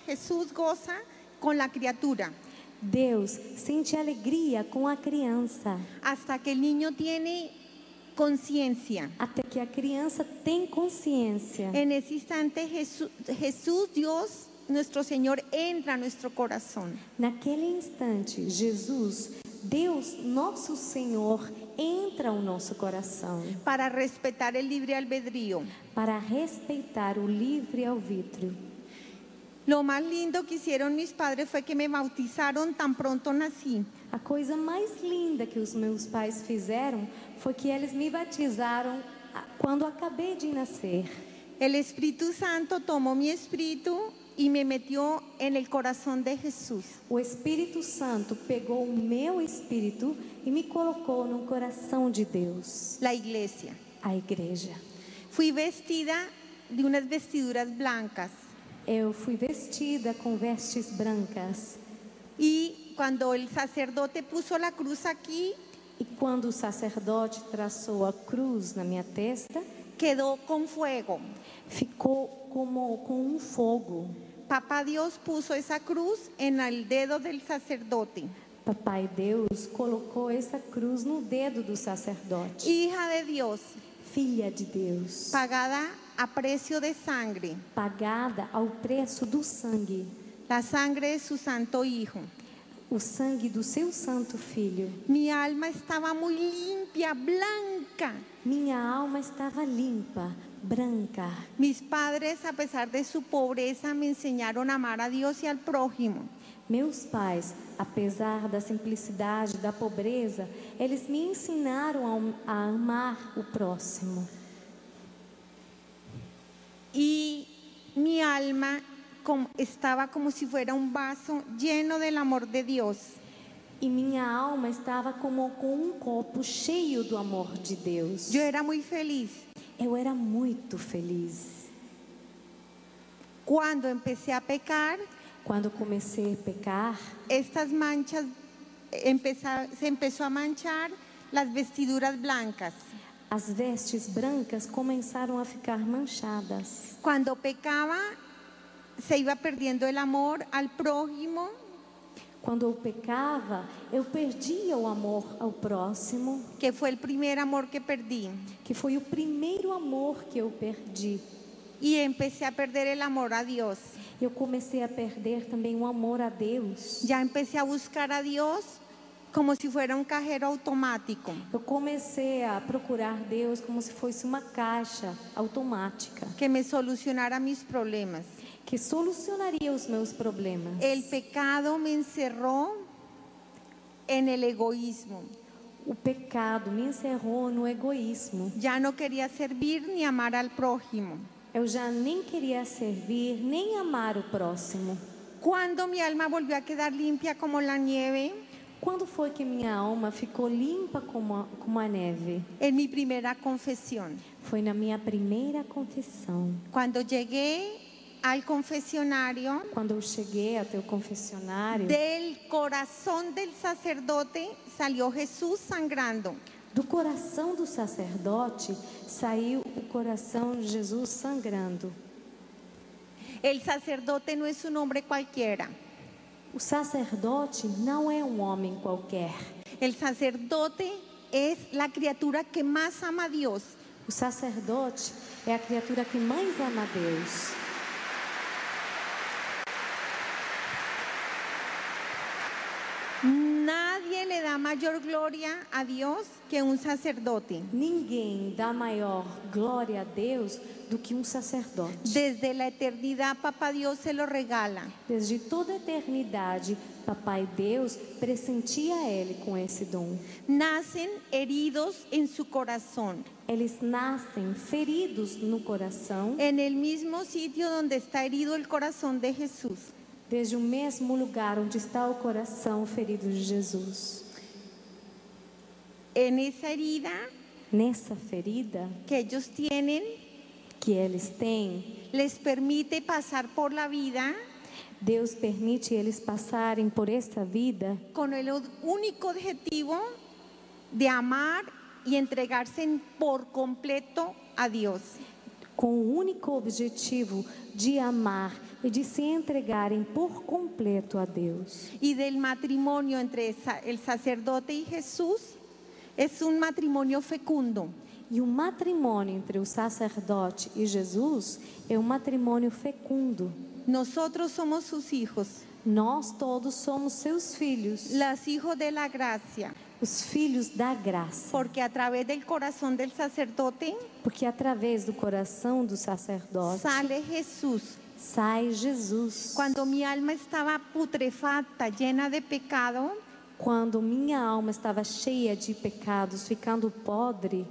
S1: Jesús goza con la criatura.
S2: Deus sente alegria com a criança,
S1: Hasta que el niño tiene conciencia.
S2: até que a criança tem consciência.
S1: En ese instante Jesús, Dios, nuestro Señor, entra a nuestro corazón.
S2: Naquele instante, Jesus, Deus, nosso Senhor, entra ao nosso coração
S1: Para respetar el libre albedrío.
S2: para respeitar o livre-arbítrio.
S1: Lo más lindo que hicieron mis padres fue que me bautizaron tan pronto nací.
S2: A coisa mais linda que os meus pais fizeram foi que eles me batizaram quando acabei de nascer.
S1: El Espíritu Santo tomó mi espíritu y me metió en el corazón de Jesús.
S2: O Espírito Santo pegou o meu espírito e me colocou no coração de Deus,
S1: La iglesia.
S2: a igreja.
S1: Fui vestida de unas vestiduras blancas.
S2: Eu fui vestida com vestes brancas.
S1: Y cuando el sacerdote puso la cruz aquí,
S2: E quando o sacerdote traçou a cruz na minha testa,
S1: quedó con fuego.
S2: ficou como com um fogo.
S1: Papá Dios puso esa cruz en el dedo del sacerdote.
S2: Papai Deus colocou essa cruz no dedo do sacerdote.
S1: hija de Dios,
S2: Filha de Deus,
S1: pagada a precio de sangre,
S2: pagada ao preço do sangue,
S1: la sangre de su santo Hijo.
S2: o sangue do seu santo filho.
S1: Mi alma estaba muy limpia, blanca.
S2: Minha alma estava limpa, branca.
S1: Mis padres, a pesar de su pobreza, me enseñaron a amar a Dios y al prójimo.
S2: Meus pais, apesar da simplicidade, da pobreza, eles me ensinaram a amar o próximo.
S1: Y mi alma estaba como si fuera un vaso lleno del amor de Dios.
S2: E minha alma estava como com um copo cheio do amor de Deus.
S1: Yo era muy feliz.
S2: Eu era muito feliz.
S1: Cuando empecé a pecar,
S2: Quando comecei a pecar,
S1: estas manchas, se empezó a manchar las vestiduras blancas.
S2: as vestes brancas começaram a ficar manchadas.
S1: Cuando pecaba, se iba perdiendo el amor al prójimo.
S2: Quando eu pecava, eu perdia o amor ao próximo,
S1: Que fue el primer amor que perdí.
S2: que foi o primeiro amor que eu perdi.
S1: Y empecé a perder el amor a Dios.
S2: Eu comecei a perder também o amor a Deus.
S1: Ya empecé a buscar a Dios como si fuera un cajero automático.
S2: Eu comecei a procurar Deus como se fosse uma caixa automática
S1: Que me solucionara mis problemas.
S2: que solucionaria os meus problemas.
S1: El pecado me encerró en el egoísmo.
S2: O pecado me encerrou no egoísmo.
S1: Ya no quería servir ni amar al prójimo.
S2: Eu já nem queria servir, nem amar o próximo.
S1: Cuando mi alma volvió a quedar limpia como la nieve,
S2: Quando foi que minha alma ficou limpa como a neve?
S1: en mi primera confesión.
S2: Foi na minha primeira confissão.
S1: Cuando llegué al confesionario,
S2: Quando eu cheguei até o confessionário,
S1: del corazón del sacerdote salió Jesús sangrando.
S2: do coração do sacerdote saiu o coração de Jesus sangrando.
S1: El sacerdote no es un hombre cualquiera.
S2: O sacerdote não é um homem qualquer.
S1: El sacerdote es la criatura que más ama a Dios.
S2: O sacerdote é a criatura que mais ama a Deus.
S1: Nadie le da mayor gloria a Dios que un sacerdote.
S2: Ninguém dá maior glória a Deus do que um sacerdote.
S1: Desde la eternidad, Papá Dios se lo regala.
S2: Desde toda a eternidade, Papai Deus presentia Ele com esse dom.
S1: Nacen heridos en su corazón,
S2: Eles nascem feridos no coração,
S1: en el mismo sitio donde está herido el corazón de Jesús.
S2: desde o mesmo lugar onde está o coração ferido de Jesus.
S1: En esa herida
S2: Nessa ferida
S1: que ellos tienen,
S2: que eles têm,
S1: les permite pasar por la vida
S2: Deus permite eles passarem por esta vida
S1: con el único objetivo de amar y entregarse por completo a Dios.
S2: com o único objetivo de amar e de se entregarem por completo a Deus.
S1: Y del matrimonio entre el sacerdote y Jesús es un matrimonio fecundo.
S2: E o matrimônio entre o sacerdote e Jesus é um matrimônio fecundo.
S1: Nosotros somos sus hijos,
S2: Nós todos somos seus filhos,
S1: los hijos de la gracia,
S2: os filhos da graça.
S1: porque a través del corazón del sacerdote
S2: Porque através do coração do sacerdote
S1: sale Jesús.
S2: sai Jesus.
S1: Cuando mi alma estaba putrefacta, llena de pecado,
S2: Quando minha alma estava cheia de pecados, ficando podre,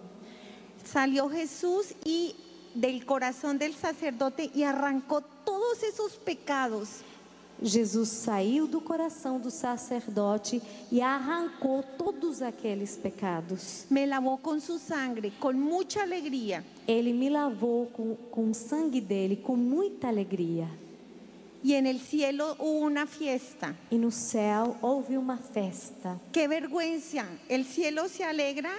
S1: salió Jesús y del corazón del sacerdote y arrancó todos esos pecados.
S2: Jesus saiu do coração do sacerdote e arrancou todos aqueles pecados.
S1: Me lavó con su sangre, con mucha alegría.
S2: Ele me lavou com o sangue dele, com muita alegria.
S1: Y en el cielo hubo una fiesta.
S2: E no céu houve uma festa.
S1: ¡Qué vergüenza! El cielo se alegra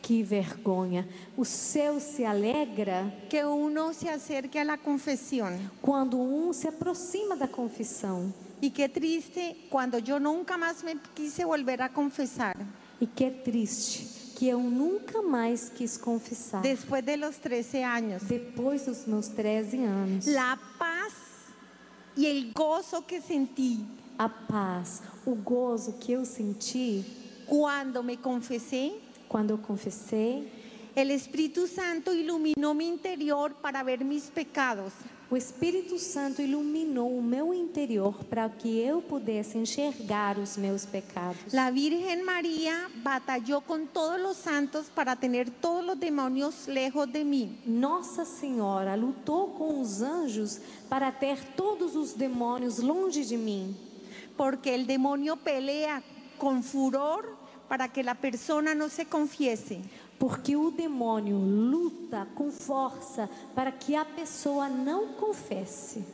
S2: Que vergonha! O céu se alegra
S1: que uno se acerque a la confesión.
S2: quando se aproxima da confissão.
S1: Y qué triste cuando yo nunca más me quise volver a confesar.
S2: E que triste que eu nunca mais quis confessar.
S1: Después de los 13 años.
S2: Depois dos meus 13 anos.
S1: La paz y el gozo que sentí.
S2: A paz, o gozo que eu senti
S1: cuando me confesé.
S2: Quando eu confessei.
S1: El Espíritu Santo iluminó mi interior para ver mis pecados.
S2: O Espírito Santo iluminou o meu interior para que eu pudesse enxergar os meus pecados.
S1: La Virgen María batalló con todos los santos para tener todos los demonios lejos de mí.
S2: Nossa Senhora lutou com os anjos para ter todos os demônios longe de mim.
S1: Porque el demonio pelea con furor para que la persona no se confiese.
S2: Porque o demônio luta com força para que a pessoa não confesse.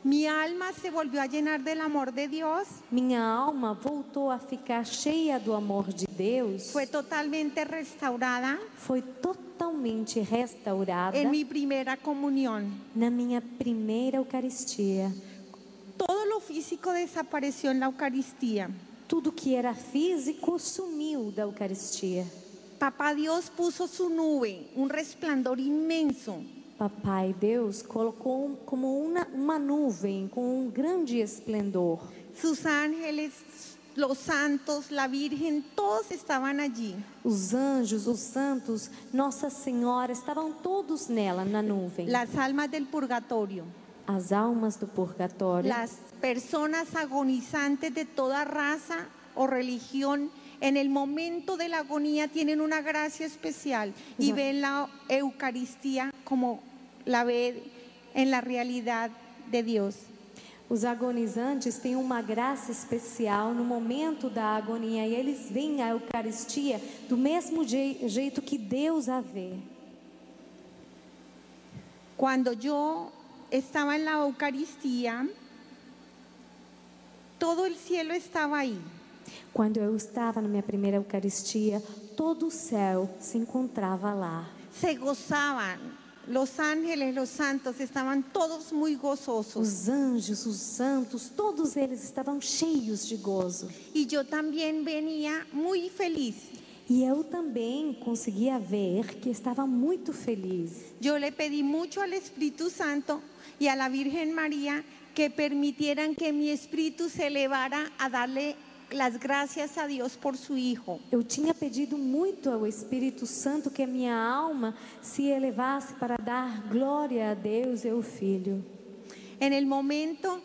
S1: Mi alma se volvió a llenar del amor de Dios.
S2: Minha alma voltou a ficar cheia do amor de Deus.
S1: Fue totalmente restaurada.
S2: Foi totalmente restaurada.
S1: En mi primera comunión.
S2: Na minha primeira Eucaristia.
S1: Todo lo físico desapareció en la Eucaristía.
S2: Tudo que era físico sumiu da Eucaristia.
S1: Papá Dios puso su nube, un resplandor inmenso.
S2: Papai Deus colocou como uma nuvem com grande esplendor.
S1: Sus ángeles, los santos, la Virgen, todos estaban allí.
S2: Os anjos, os santos, Nossa Senhora, estavam todos nela, na nuvem.
S1: Las almas del purgatorio.
S2: As almas do purgatório.
S1: Las personas agonizantes de toda raza o religión. En el momento de la agonía tienen una gracia especial y ven la Eucaristía como la ve en la realidad de Dios.
S2: Os agonizantes têm uma graça especial no momento da agonia e eles veem a Eucaristia do mesmo jeito que Deus a vê.
S1: Cuando yo estaba en la Eucaristía, todo el cielo estaba ahí.
S2: Quando eu estava na minha primeira Eucaristia, todo o céu se encontrava lá.
S1: Se gozaban, los ángeles, los santos estaban todos muy gozosos.
S2: Os anjos, os santos, todos eles estavam cheios de gozo.
S1: Y yo también venía muy feliz.
S2: E eu também conseguia ver que estava muito feliz.
S1: Yo le pedí mucho al Espíritu Santo y a la Virgen María que permitieran que mi espíritu se elevara a darle las gracias a Dios por su Hijo.
S2: Eu tinha pedido muito ao Espírito Santo que a minha alma se elevasse para dar glória a Deus e ao Filho.
S1: En el momento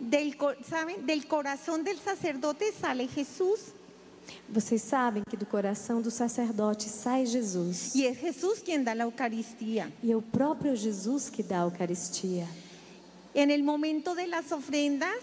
S1: del corazón del sacerdote sale Jesús.
S2: Vocês sabem que do coração do sacerdote sai Jesus.
S1: Y es Jesús quien da la Eucaristía.
S2: E é o próprio Jesus que dá a Eucaristia.
S1: En el momento de las ofrendas,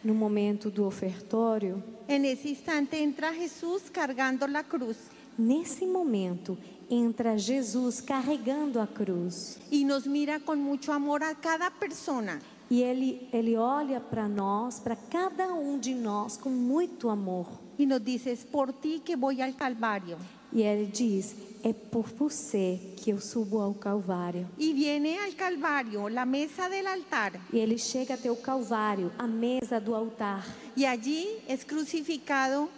S2: no momento do ofertório,
S1: en ese instante entra Jesús cargando la cruz.
S2: Nesse momento entra Jesus carregando a cruz.
S1: Y nos mira con mucho amor a cada persona.
S2: E ele olha para nós, para cada de nós com muito amor.
S1: Y nos dice, es por ti que voy al Calvario.
S2: E ele diz, é por você que eu subo ao Calvário.
S1: Y viene al Calvario, la mesa del altar.
S2: E ele chega até o Calvário, a mesa do altar.
S1: Y allí es crucificado,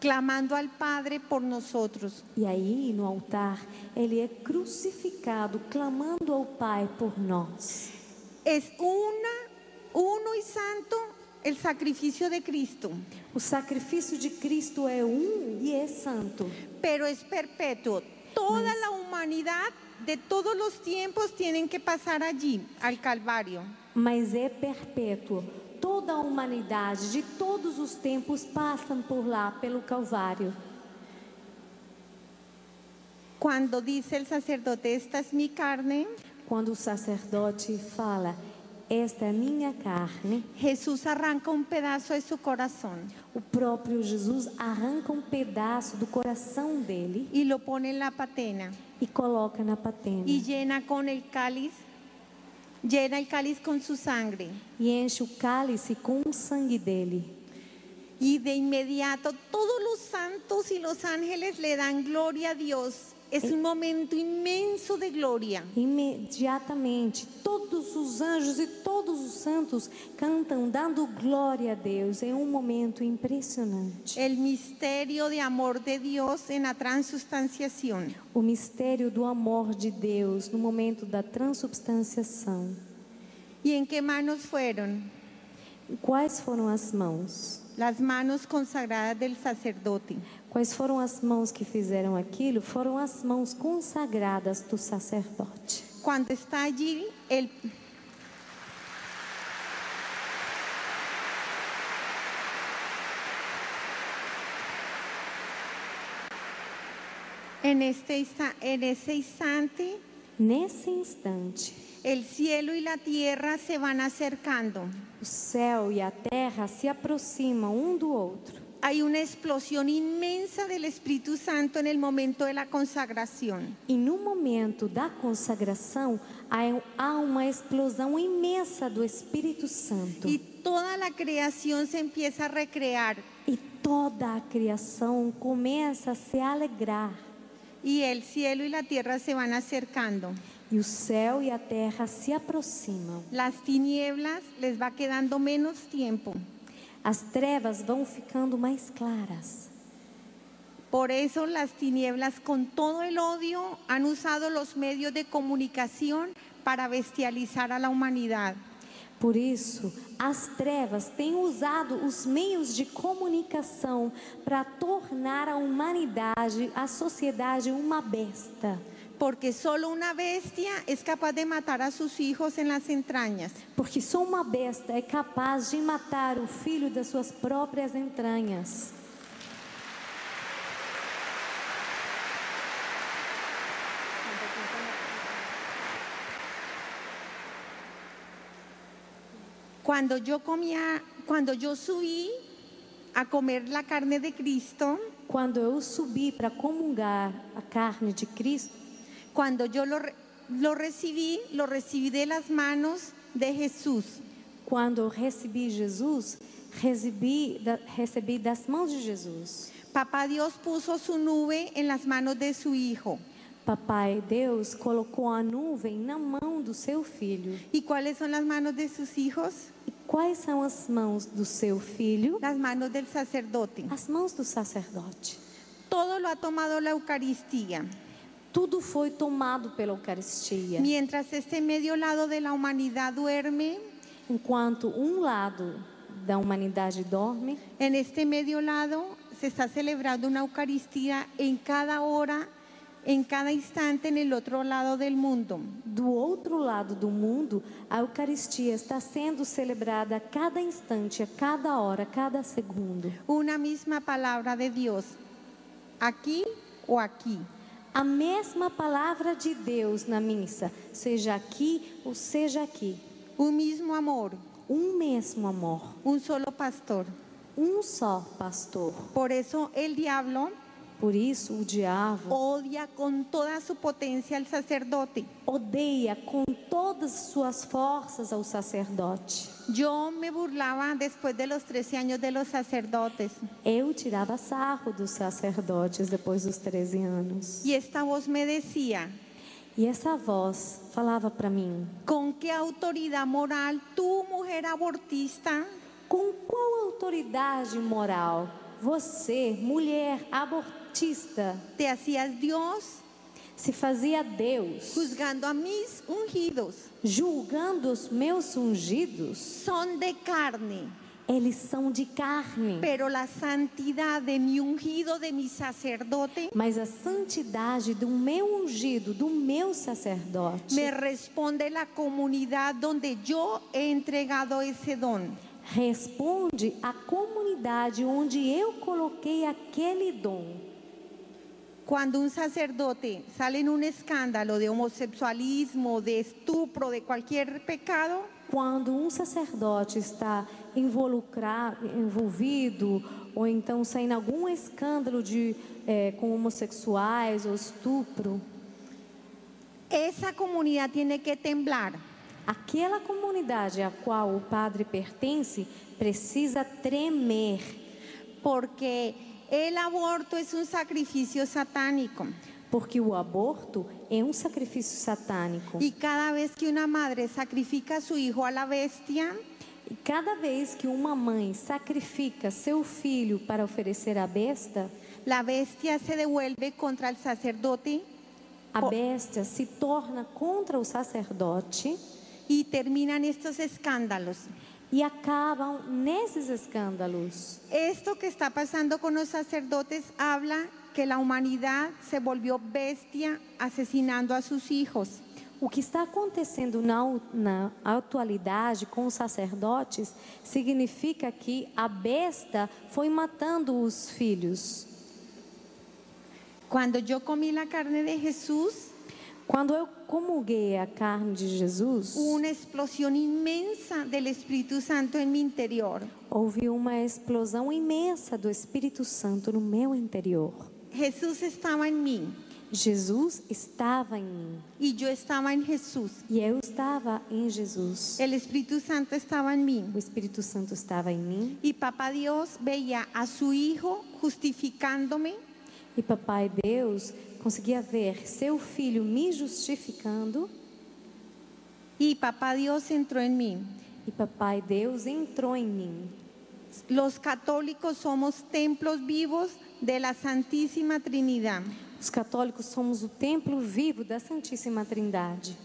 S1: clamando al Padre por nosotros.
S2: E aí, no altar, ele é crucificado, clamando ao Pai por nós.
S1: Es uno y santo el sacrificio de Cristo.
S2: O sacrifício de Cristo é e é santo.
S1: Pero es perpetuo. Toda la humanidad de todos los tiempos tienen que pasar allí, al Calvario.
S2: Mas é perpétuo. Toda a humanidade de todos os tempos passam por lá, pelo Calvário.
S1: Cuando dice el sacerdote, esta es mi carne.
S2: Quando o sacerdote fala, esta é minha carne,
S1: Jesús arranca un pedazo de su corazón.
S2: O próprio Jesus arranca pedaço do coração dele
S1: y lo pone en la patena.
S2: E coloca na patena.
S1: Y llena el cáliz con su sangre.
S2: E enche o cálice com o sangue dele.
S1: Y de inmediato todos los santos y los ángeles le dan gloria a Dios es un momento inmenso de gloria.
S2: Imediatamente, todos os anjos e todos os santos cantam dando glória a Deus. É um momento impressionante.
S1: El misterio de amor de Dios en la transubstanciación.
S2: O mistério do amor de Deus no momento da transubstanciação.
S1: ¿Y en qué manos fueron?
S2: Quais foram as mãos?
S1: Las manos consagradas del sacerdote.
S2: Quais foram as mãos que fizeram aquilo? Foram as mãos consagradas do sacerdote.
S1: Cuando está allí en ese instante,
S2: Nesse instante,
S1: el cielo y la tierra se van acercando.
S2: o céu e a terra se aproximam um do outro.
S1: Hay una explosión inmensa del Espíritu Santo en el momento de la consagración.
S2: E no momento da consagração, há uma explosão imensa do Espírito Santo.
S1: Y toda la creación se empieza a recrear.
S2: E toda a criação começa a se alegrar.
S1: Y el cielo y la tierra se van acercando.
S2: E o céu e a terra se aproximam.
S1: Las tinieblas les va quedando menos tiempo.
S2: As trevas vão ficando mais claras.
S1: Por eso las tinieblas, con todo el odio, han usado los medios de comunicación para bestializar a la humanidad.
S2: Por isso, as trevas têm usado os meios de comunicação para tornar a humanidade, a sociedade, uma besta.
S1: Porque solo una bestia es capaz de matar a sus hijos en las entrañas.
S2: Porque só uma besta é capaz de matar o filho das suas próprias entranhas.
S1: Cuando yo subí a comer la carne de Cristo,
S2: Quando eu subi para comungar a carne de Cristo,
S1: cuando yo lo recibí de las manos de Jesús.
S2: quando eu recebi Jesus, recebi das mãos de Jesus.
S1: Papá Dios puso su nube en las manos de su Hijo.
S2: Papai Deus colocou a nuvem na mão do seu filho.
S1: ¿Y cuáles son las manos de sus hijos?
S2: E quais são as mãos do seu filho?
S1: Las manos del sacerdote.
S2: As mãos do sacerdote.
S1: Todo lo ha tomado la Eucaristía.
S2: Tudo foi tomado pela Eucaristia.
S1: Mientras este medio lado de la humanidad duerme,
S2: Enquanto um lado da humanidade dorme,
S1: en este medio lado se está celebrando una Eucaristía en cada hora, en cada instante en el otro lado del mundo.
S2: do outro lado do mundo, a Eucaristia está sendo celebrada a cada instante, a cada hora, a cada segundo.
S1: Una misma palabra de Dios, aquí o aquí.
S2: A mesma palavra de Deus na missa, seja aqui ou seja aqui.
S1: Un mismo amor,
S2: Um mesmo amor,
S1: un solo pastor.
S2: um só pastor.
S1: Por eso el diablo
S2: Por isso o diabo
S1: odia con toda su potencia al sacerdote.
S2: odeia com todas as suas forças ao sacerdote.
S1: Yo me burlaba después de los 13 años de los sacerdotes.
S2: Eu tirava sarro dos sacerdotes depois dos 13 anos.
S1: Y esta voz me decía,
S2: E essa voz falava para mim:
S1: ¿con qué autoridad moral tú, mujer abortista,
S2: com qual autoridade moral você, mulher abortista,
S1: te hacías Dios
S2: se fazia Deus,
S1: juzgando a mis ungidos?
S2: julgando os meus ungidos?
S1: Son de carne,
S2: Eles são de carne,
S1: pero la santidad de mi ungido, de mi sacerdote,
S2: mas a santidade do meu ungido, do meu sacerdote,
S1: me responde la comunidad donde yo he entregado ese don.
S2: responde à comunidade onde eu coloquei aquele dom.
S1: Cuando un sacerdote sale en un escándalo de homosexualismo, de estupro, de cualquier pecado,
S2: Quando um sacerdote está envolvido, ou então sai em algum escândalo com homossexuais ou estupro,
S1: esa comunidad tiene que temblar.
S2: aquela comunidade a qual o padre pertence precisa tremer,
S1: Porque el aborto es un sacrificio satánico.
S2: porque o aborto é um sacrifício satânico.
S1: Y cada vez que una madre sacrifica a su hijo a la bestia,
S2: E cada vez que uma mãe sacrifica seu filho para oferecer a besta,
S1: la bestia se devuelve contra el sacerdote
S2: a bestia se torna contra o sacerdote
S1: y terminan estos escándalos.
S2: e acabam nesses escândalos.
S1: Esto que está pasando con los sacerdotes habla que la humanidad se volvió bestia asesinando a sus hijos.
S2: O que está acontecendo na atualidade com os sacerdotes significa que a besta foi matando os filhos.
S1: Cuando yo comí la carne de Jesús,
S2: Quando eu comunguei a carne de Jesus,
S1: hubo una explosión inmensa del Espíritu Santo en mi interior.
S2: houve uma explosão imensa do Espírito Santo no meu interior.
S1: Jesús estaba en mí
S2: Jesus estava em mim
S1: y yo estaba en Jesús.
S2: e eu estava em Jesus.
S1: El Espíritu Santo estaba en mí.
S2: O Espírito Santo estava em mim
S1: Y Papá Dios veía a su Hijo justificándome
S2: e Papai Deus conseguia ver seu filho me justificando
S1: y Papá Dios entró en mí.
S2: e Papai Deus entrou em mim.
S1: Los católicos somos templos vivos de la Santísima Trinidad.
S2: Os católicos somos o templo vivo da Santíssima Trindade.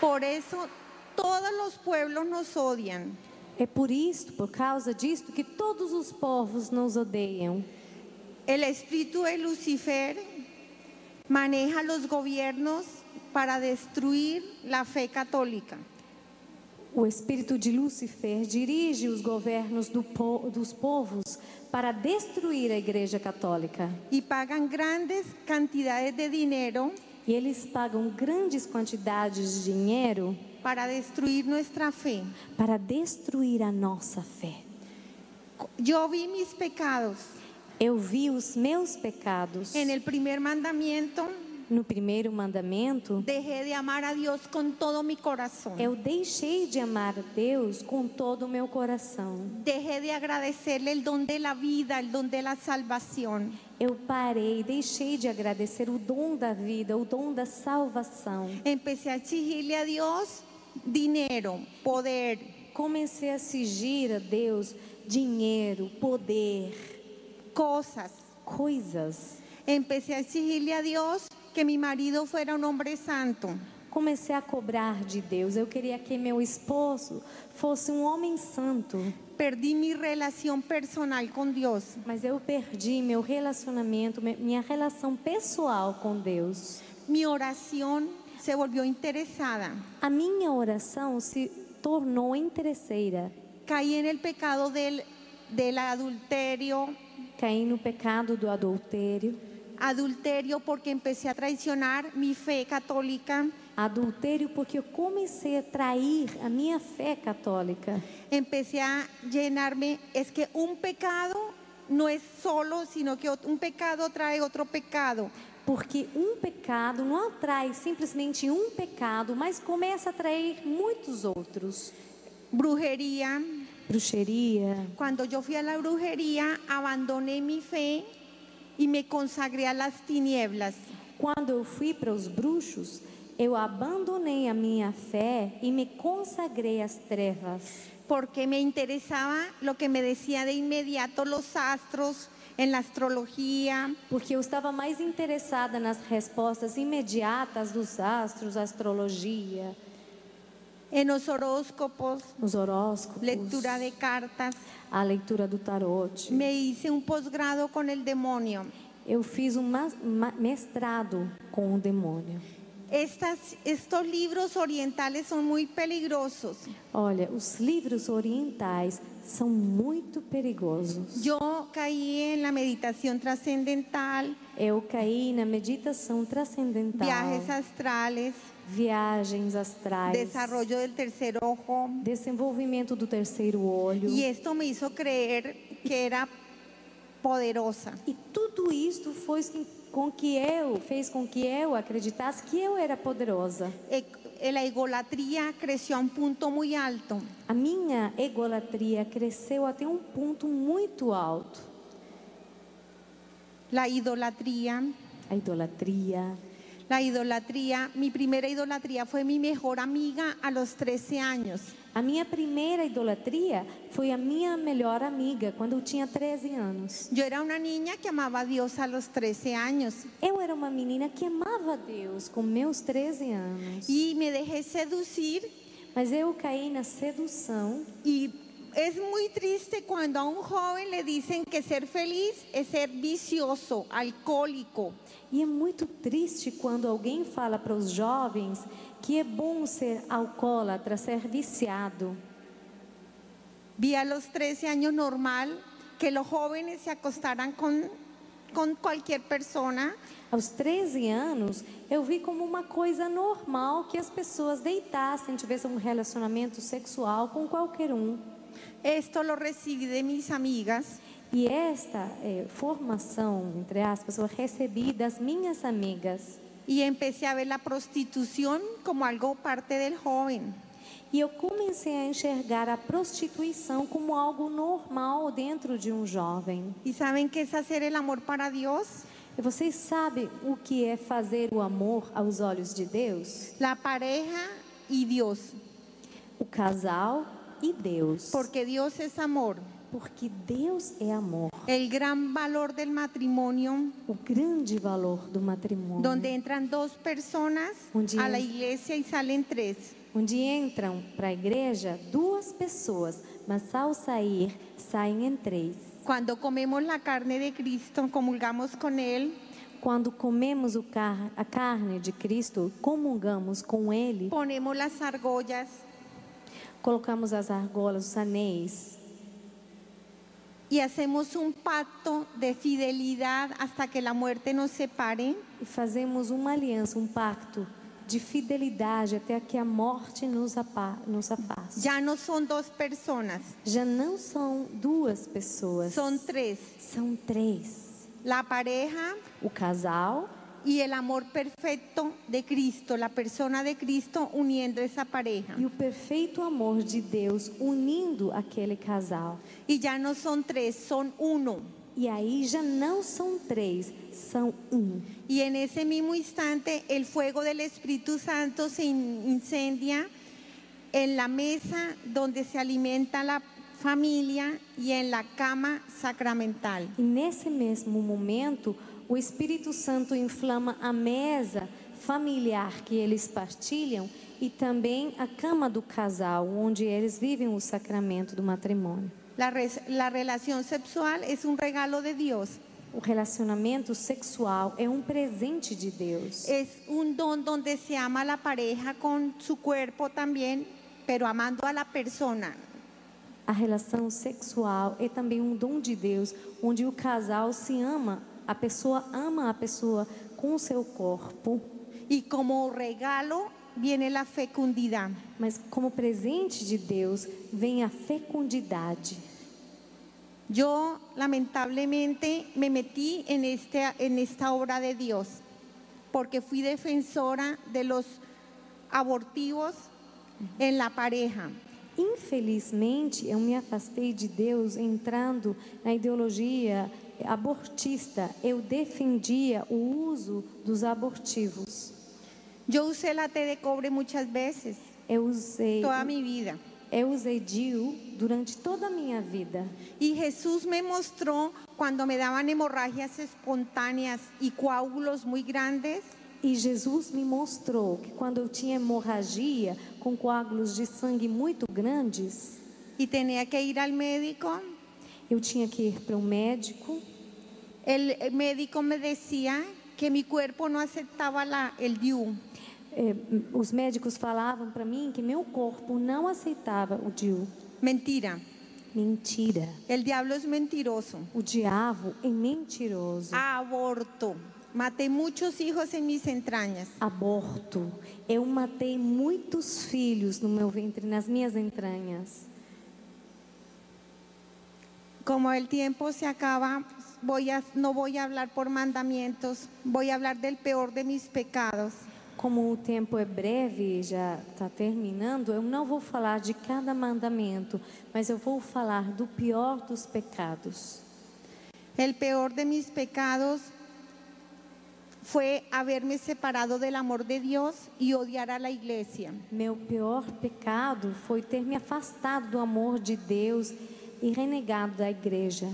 S1: Por eso todos los pueblos nos odian.
S2: É por isto, por causa disto, que todos os povos nos odeiam.
S1: El espíritu de Lucifer maneja los gobiernos para destruir la fe católica.
S2: O espírito de Lúcifer dirige os governos dos povos para destruir a Igreja Católica.
S1: Y pagan grandes cantidades de dinero
S2: E eles pagam grandes quantidades de dinheiro
S1: para destruir nuestra fe.
S2: para destruir a nossa fé.
S1: Yo vi mis pecados
S2: Eu vi os meus pecados.
S1: en el primer mandamiento.
S2: No primeiro mandamento,
S1: Dejé de amar a Dios con todo mi corazón.
S2: eu deixei de amar a Deus com todo o meu coração.
S1: Dejé de agradecerle el don de la vida, el don de la salvación.
S2: Eu parei, deixei de agradecer o dom da vida, o dom da salvação.
S1: Empecé a exigirle a Dios dinero, poder,
S2: Comecei a exigir a Deus dinheiro, poder,
S1: cosas.
S2: coisas.
S1: Empecé a exigirle a Dios que mi marido fuera un hombre santo.
S2: Comecei a cobrar de Deus. Eu queria que meu esposo fosse um homem santo.
S1: Perdí mi relación personal con Dios.
S2: Mas eu perdi meu relacionamento, minha relação pessoal com Deus.
S1: Mi oración se volvió interesada.
S2: A minha oração se tornou interesseira.
S1: Caí en el pecado del adulterio.
S2: Caí no pecado do adultério.
S1: Adulterio porque empecé a traicionar mi fe católica.
S2: Adultério porque eu comecei a trair a minha fé católica.
S1: Empecé a llenarme. Es que un pecado no es solo, sino que un pecado trae otro pecado.
S2: Porque um pecado não atrai simplesmente um pecado, mas começa a atrair muitos outros.
S1: Brujería.
S2: Bruxeria.
S1: Cuando yo fui a la brujería, abandoné mi fe y me consagré a las tinieblas.
S2: Quando eu fui para os bruxos, eu abandonei a minha fé e me consagrei às trevas.
S1: Porque me interesaba lo que me decía de inmediato los astros, en la astrología.
S2: Porque eu estava mais interessada nas respostas imediatas dos astros, astrologia,
S1: En los horóscopos,
S2: os horóscopos,
S1: lectura de cartas.
S2: a leitura do tarot.
S1: Me hice un posgrado con el demonio.
S2: Eu fiz um mestrado com o demônio.
S1: Estos libros orientales son muy peligrosos.
S2: Olha, os livros orientais são muito perigosos.
S1: Yo caí en la meditación trascendental,
S2: Eu caí na meditação transcendental,
S1: viajes astrales,
S2: viagens astrais,
S1: desarrollo del tercer ojo.
S2: desenvolvimento do terceiro olho.
S1: Y esto me hizo creer que era poderosa.
S2: E tudo isto fez com que eu acreditasse que eu era poderosa.
S1: la egolatría creció a un punto muy alto.
S2: A minha egolatria cresceu até um ponto muito alto.
S1: La idolatría,
S2: A idolatria.
S1: mi primera idolatría fue mi mejor amiga a los 13 años.
S2: A minha primeira idolatria foi a minha melhor amiga quando eu tinha 13 anos.
S1: Yo era una niña que amaba a Dios a los 13 años
S2: Eu era uma menina que amava a Deus com meus 13 anos.
S1: y me dejé seducir.
S2: Mas eu caí na sedução.
S1: Y es muy triste cuando a un joven le dicen que ser feliz es ser vicioso, alcohólico.
S2: E é muito triste quando alguém fala para os jovens que é bom ser alcoólatra, ser viciado.
S1: Vi a los 13 años normal que los jóvenes se acostaran con cualquier persona.
S2: Aos 13 anos, eu vi como uma coisa normal que as pessoas deitassem, tivessem um relacionamento sexual com qualquer um.
S1: Esto lo recibí de mis amigas.
S2: E esta formação, entre aspas, eu recebi das minhas amigas.
S1: Y empecé a ver la prostitución como algo parte del joven.
S2: E eu comecei a enxergar a prostituição como algo normal dentro de um jovem.
S1: ¿Y saben qué es hacer el amor para Dios?
S2: E vocês sabem o que é fazer o amor aos olhos de Deus?
S1: La pareja y Dios.
S2: O casal e Deus.
S1: Porque Dios es amor.
S2: Porque Deus é amor.
S1: El gran valor del matrimonio,
S2: O grande valor do matrimônio.
S1: donde entran dos personas a la iglesia y salen tres.
S2: Onde entram para a igreja 2 pessoas, mas ao sair, saem em 3.
S1: Cuando comemos la carne de Cristo, comulgamos con Él,
S2: Quando comemos a carne de Cristo, comungamos com Ele,
S1: ponemos las argollas,
S2: colocamos as argolas, os anéis,
S1: y hacemos un pacto de fidelidad hasta que la muerte nos separe.
S2: e fazemos uma aliança, um pacto de fidelidade até que a morte nos afaste.
S1: Ya no son dos personas,
S2: Já não são 2 pessoas,
S1: son tres.
S2: são 3.
S1: La pareja
S2: O casal
S1: y el amor perfecto de Cristo, la persona de Cristo uniendo esa pareja.
S2: e o perfeito amor de Deus unindo aquele casal.
S1: Y ya no son tres, son uno.
S2: E aí já não são 3, são 1.
S1: Y en ese mismo instante el fuego del Espíritu Santo se incendia en la mesa donde se alimenta la familia y en la cama sacramental.
S2: E nesse mesmo momento, o Espírito Santo inflama a mesa familiar que eles partilham e também a cama do casal, onde eles vivem o sacramento do matrimônio.
S1: La relación sexual es un regalo de Dios.
S2: O relacionamento sexual é um presente de Deus.
S1: Es un don donde se ama a la pareja con su cuerpo también, pero amando a la persona.
S2: A relação sexual é também um dom de Deus, onde o casal se ama ama a pessoa com o seu corpo,
S1: Y como regalo viene la fecundidad.
S2: mas como presente de Deus vem a fecundidade.
S1: Yo lamentablemente me metí en esta obra de Dios porque fui defensora de los abortivos en la pareja.
S2: Infelizmente, eu me afastei de Deus entrando na ideologia abortista. Eu defendia o uso dos abortivos.
S1: Yo usé la T de cobre muchas veces,
S2: Eu usei
S1: toda mi vida.
S2: DIU durante toda a minha vida.
S1: Y Jesús me mostró cuando me daban hemorragias espontáneas y coágulos muy grandes,
S2: E Jesus me mostrou que quando eu tinha hemorragia com coágulos de sangue muito grandes,
S1: y tenía que ir al médico.
S2: eu tinha que ir para um médico.
S1: El médico me decía que mi cuerpo no aceptaba el DIU.
S2: Os médicos falavam para mim que meu corpo não aceitava o DIU.
S1: Mentira.
S2: Mentira.
S1: El diablo es mentiroso.
S2: O diabo é mentiroso.
S1: Aborto. Maté muchos hijos en mis entrañas.
S2: Aborto. Eu matei muitos filhos no meu ventre, nas minhas entranhas.
S1: Como el tiempo se acaba, no voy a hablar por mandamientos, voy a hablar del peor de mis pecados.
S2: como o tempo é breve e já está terminando, eu não vou falar de cada mandamento, mas eu vou falar do pior dos pecados.
S1: El peor de mis pecados fue haberme separado del amor de Dios y odiar a la iglesia.
S2: Meu pior pecado foi ter me afastado do amor de Deus e renegado da igreja.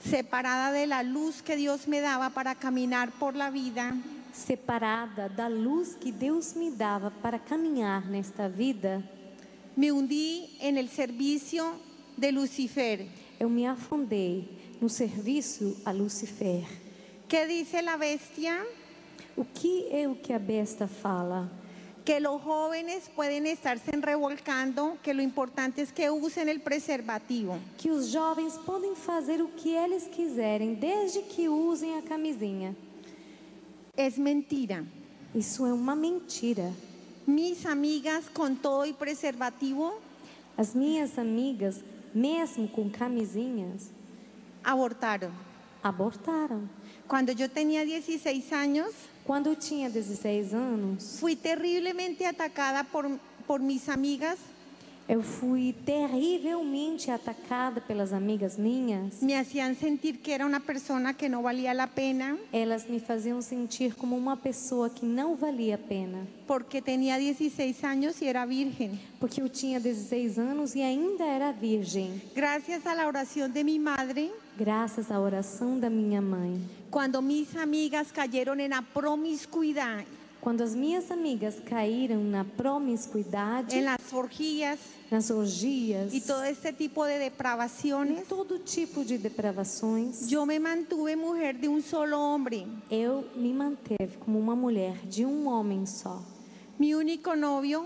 S1: Separada de la luz que Dios me daba para caminar por la vida,
S2: Separada da luz que Deus me dava para caminhar nesta vida,
S1: me hundí en el servicio de Lucifer.
S2: eu me afundei no serviço a Lucifer.
S1: ¿Qué dice la bestia?
S2: O que é o que a besta fala?
S1: Que los jóvenes pueden estarse revolcando, que lo importante es que usen el preservativo.
S2: Que os jovens podem fazer o que eles quiserem, desde que usem a camisinha.
S1: Es mentira.
S2: Isso é uma mentira.
S1: Mis amigas con todo y preservativo
S2: As minhas amigas, mesmo com camisinhas,
S1: abortaron.
S2: abortaram.
S1: Cuando yo tenía 16 años,
S2: Quando eu tinha 16 anos,
S1: fui terriblemente atacada por mis amigas.
S2: eu fui terrivelmente atacada pelas amigas minhas.
S1: Me hacían sentir que era una persona que no valía la pena
S2: Elas me faziam sentir como uma pessoa que não valia a pena,
S1: porque tenía 16 años y era virgen.
S2: porque eu tinha 16 anos e ainda era virgem.
S1: Gracias a la oración de mi madre,
S2: Graças à oração da minha mãe.
S1: cuando mis amigas cayeron en la promiscuidad,
S2: Quando as minhas amigas caíram na promiscuidade,
S1: en las orgías
S2: nas orgias
S1: y todo este tipo de
S2: e
S1: depravaciones,
S2: todo tipo de depravações,
S1: yo me mantuve mujer de un solo hombre.
S2: eu me manteve como uma mulher de um homem só.
S1: Mi único novio,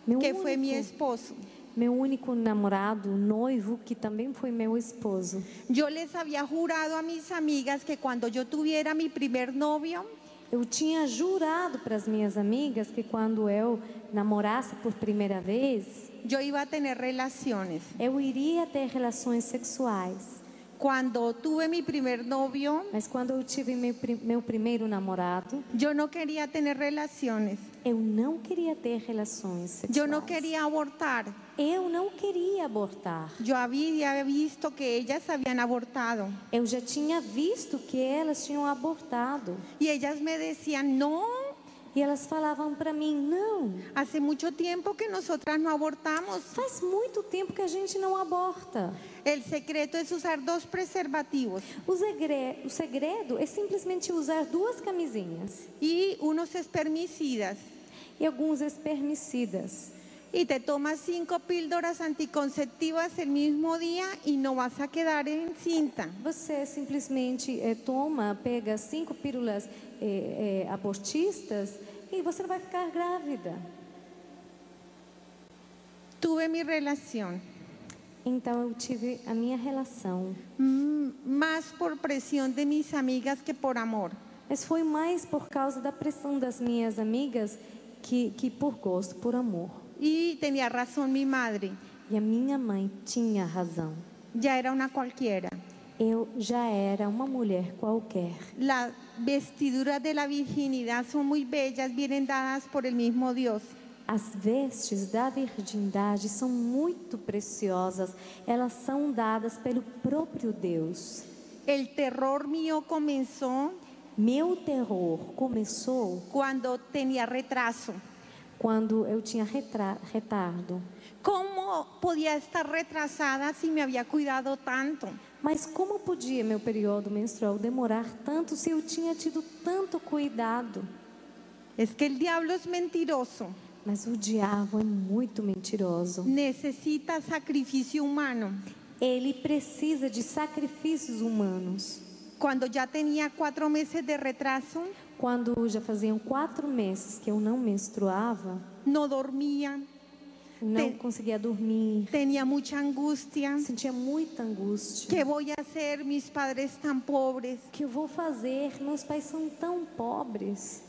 S2: Meu
S1: que fue mi
S2: único,
S1: esposo.
S2: meu único namorado, noivo, que também foi meu esposo.
S1: Yo les había jurado a mis amigas que cuando yo tuviera mi primer novio,
S2: Eu tinha jurado para as minhas amigas que quando eu namorasse por primeira vez,
S1: yo iba a tener relaciones.
S2: eu iria ter relações sexuais.
S1: Cuando tuve mi primer novio,
S2: Mas quando eu tive meu primeiro namorado,
S1: yo no quería tener relaciones.
S2: eu não queria ter relações sexuais.
S1: Yo no quería abortar.
S2: Eu não queria abortar.
S1: Yo había visto que ellas habían abortado.
S2: Eu já tinha visto que elas tinham abortado.
S1: Y ellas me decían, no,
S2: E elas falavam para mim, não,
S1: hace mucho tiempo que nosotras no abortamos.
S2: faz muito tempo que a gente não aborta.
S1: El secreto es usar 2 preservativos
S2: O segredo é simplesmente usar 2 camisinhas
S1: y unos espermicidas.
S2: e alguns espermicidas.
S1: Y te tomas 5 píldoras anticonceptivas el mismo día y no vas a quedar encinta.
S2: Você simplesmente pega 5 pílulas abortistas e você não vai ficar grávida.
S1: Tuve mi relación,
S2: Então eu tive a minha relação.
S1: más por presión de mis amigas que por amor.
S2: Mas foi mais por causa da pressão das minhas amigas que por gosto, por amor.
S1: Y tenía razón mi madre,
S2: E a minha mãe tinha razão.
S1: ya era una cualquiera.
S2: Eu já era uma mulher qualquer.
S1: Las vestiduras de la virginidad son muy bellas, vienen dadas por el mismo Dios.
S2: As vestes da virgindade são muito preciosas. Elas são dadas pelo próprio Deus.
S1: El terror mío comenzó
S2: Meu terror começou
S1: cuando tenía retraso.
S2: quando eu tinha retardo.
S1: ¿Cómo podía estar retrasada si me había cuidado tanto?
S2: Mas como podia meu período menstrual demorar tanto se eu tinha tido tanto cuidado?
S1: Es que el diablo es mentiroso.
S2: Mas o diabo é muito mentiroso.
S1: Necesita sacrificio humano.
S2: Ele precisa de sacrifícios humanos.
S1: Cuando ya tenía 4 meses de retraso,
S2: Quando já faziam 4 meses que eu não menstruava,
S1: no dormía,
S2: não conseguia dormir,
S1: tenía mucha angustia.
S2: sentia muita angústia.
S1: ¿Qué voy a hacer? Mis padres tan pobres.
S2: O que eu vou fazer? Meus pais são tão pobres.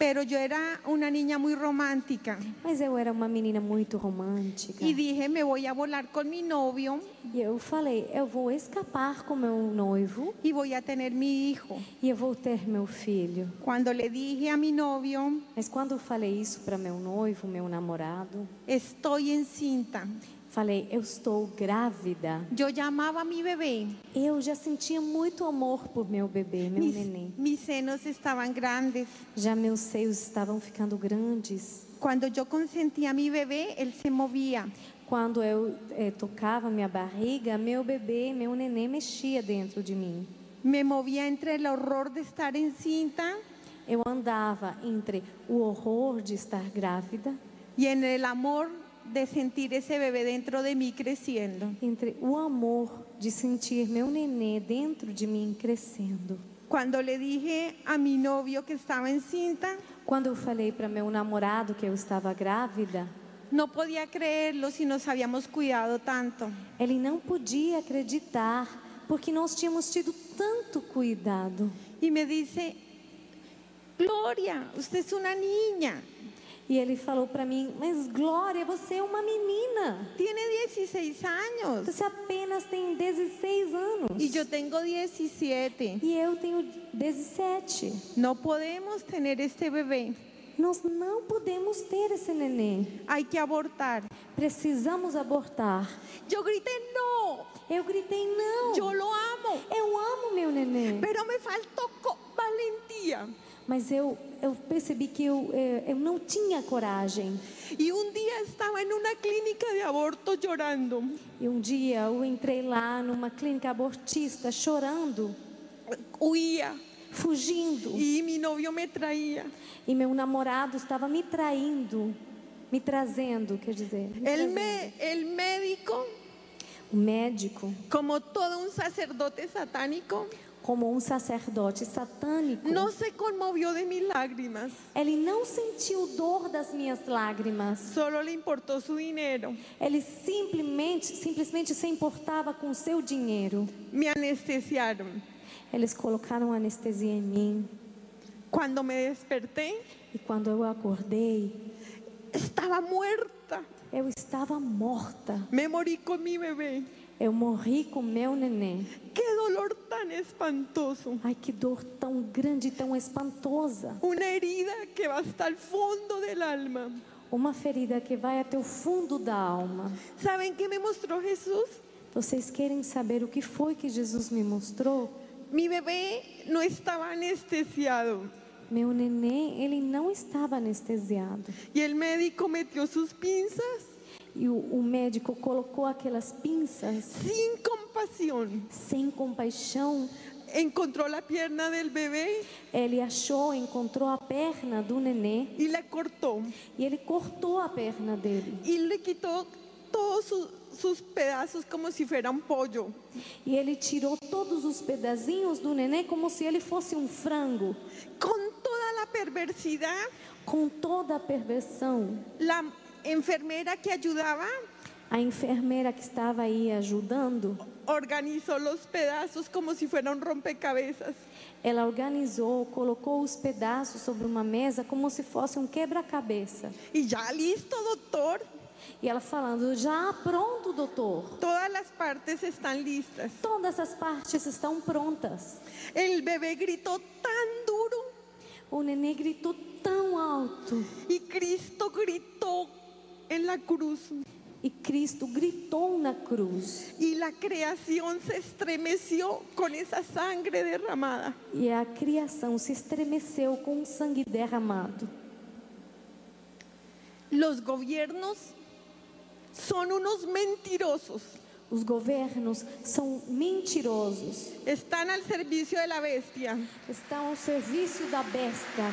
S1: Pero yo era una niña muy romántica
S2: Mas eu era uma menina muito romântica.
S1: y dije, me voy a volar con mi novio
S2: E eu falei, eu vou escapar com meu noivo
S1: y voy a tener mi hijo.
S2: e eu vou ter meu filho.
S1: Cuando le dije a mi novio,
S2: Mas quando eu falei isso para meu noivo, meu namorado,
S1: estoy encinta,
S2: falei, eu estou grávida.
S1: yo llamaba a mi bebé,
S2: Eu já sentia muito amor por meu bebê, meu neném.
S1: mis senos estaban grandes.
S2: Já meus seios estavam ficando grandes.
S1: Cuando yo consentía a mi bebé, él se movía.
S2: Quando eu tocava minha barriga, meu bebê, meu neném mexia dentro de mim.
S1: Me movía entre el horror de estar encinta
S2: Eu andava entre o horror de estar grávida,
S1: y en el amor de sentir ese bebé dentro de mí creciendo.
S2: entre o amor de sentir meu nenê dentro de mim crescendo.
S1: Cuando le dije a mi novio que estaba encinta,
S2: Quando eu falei para meu namorado que eu estava grávida,
S1: no podía creerlo si nos habíamos cuidado tanto.
S2: ele não podia acreditar, porque nós tínhamos tido tanto cuidado.
S1: Y me dice, Gloria, usted es una niña,
S2: E ele falou para mim, mas Glória, você é uma menina.
S1: tiene 16 años
S2: Você apenas tem 16 anos.
S1: y yo tengo 17.
S2: E eu tenho 17.
S1: No podemos tener este bebé,
S2: Nós não podemos ter esse neném.
S1: hay que abortar.
S2: Precisamos abortar.
S1: Yo grité, no,
S2: Eu gritei, não.
S1: yo lo amo,
S2: Eu amo meu neném.
S1: pero me faltó valentía.
S2: Mas eu percebi que eu não tinha coragem.
S1: Y un día estaba en una clínica de aborto llorando.
S2: E um dia eu entrei lá numa clínica abortista chorando,
S1: Huía
S2: fugindo.
S1: y mi novio me traía.
S2: E meu namorado estava me traindo, me trazendo, quer dizer.
S1: El médico,
S2: O médico,
S1: como todo un sacerdote satánico,
S2: como um sacerdote satânico,
S1: no se conmovió de mis lágrimas,
S2: ele não sentiu dor das minhas lágrimas.
S1: solo le importó su dinero.
S2: Ele simplesmente se importava com o seu dinheiro.
S1: Me anestesiaron.
S2: Eles colocaram anestesia em mim.
S1: Cuando me desperté,
S2: E quando eu acordei,
S1: estaba muerta.
S2: eu estava morta.
S1: Me morí con mi bebé.
S2: Eu morri com meu neném.
S1: Qué dolor tan espantoso.
S2: Ai, que dor tão grande e tão espantosa.
S1: Una herida que va hasta el fondo del alma.
S2: Uma ferida que vai até o fundo da alma.
S1: ¿Saben qué me mostró Jesús?
S2: Vocês querem saber o que foi que Jesus me mostrou?
S1: Mi bebé no estaba anestesiado
S2: Meu neném, ele não estava anestesiado.
S1: y el médico metió sus pinzas
S2: E o médico colocou aquelas pinças
S1: sin compasión.
S2: sem compaixão.
S1: Encontró la pierna del bebé
S2: Ele encontrou a perna do nenê
S1: y la cortó
S2: e ele cortou a perna dele.
S1: y le quitó todos sus pedazos como si fuera un pollo.
S2: E ele tirou todos os pedacinhos do nenê como se ele fosse um frango.
S1: Con toda la perversidad,
S2: Com toda a perversão,
S1: la enfermera que ayudaba
S2: a enfermeira que estava aí ajudando,
S1: organizó los pedazos como si fuera un rompecabezas.
S2: ela organizou, colocou os pedaços sobre uma mesa como se fosse um quebra-cabeça.
S1: Y ya listo, doctor.
S2: E ela falando, já pronto, doutor.
S1: Todas las partes están listas.
S2: Todas as partes estão prontas.
S1: El bebé gritó tan duro
S2: O nenê gritou tão alto.
S1: y Cristo gritó en la cruz.
S2: E Cristo gritou na cruz.
S1: Y la creación se estremeció con esa sangre derramada.
S2: E a criação se estremeceu com o sangue derramado.
S1: Los gobiernos son unos mentirosos.
S2: Os governos são mentirosos.
S1: Están al servicio de la bestia.
S2: Estão ao serviço da besta.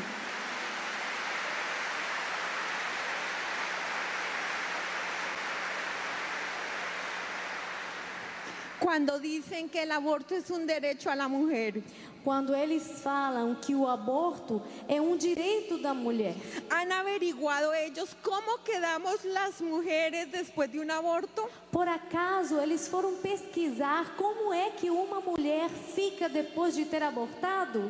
S1: Cuando dicen que el aborto es un derecho a la mujer,
S2: Quando eles falam que o aborto é um direito da mulher,
S1: ¿han averiguado ellos cómo quedamos las mujeres después de un aborto?
S2: por acaso eles foram pesquisar como é que uma mulher fica depois de ter abortado?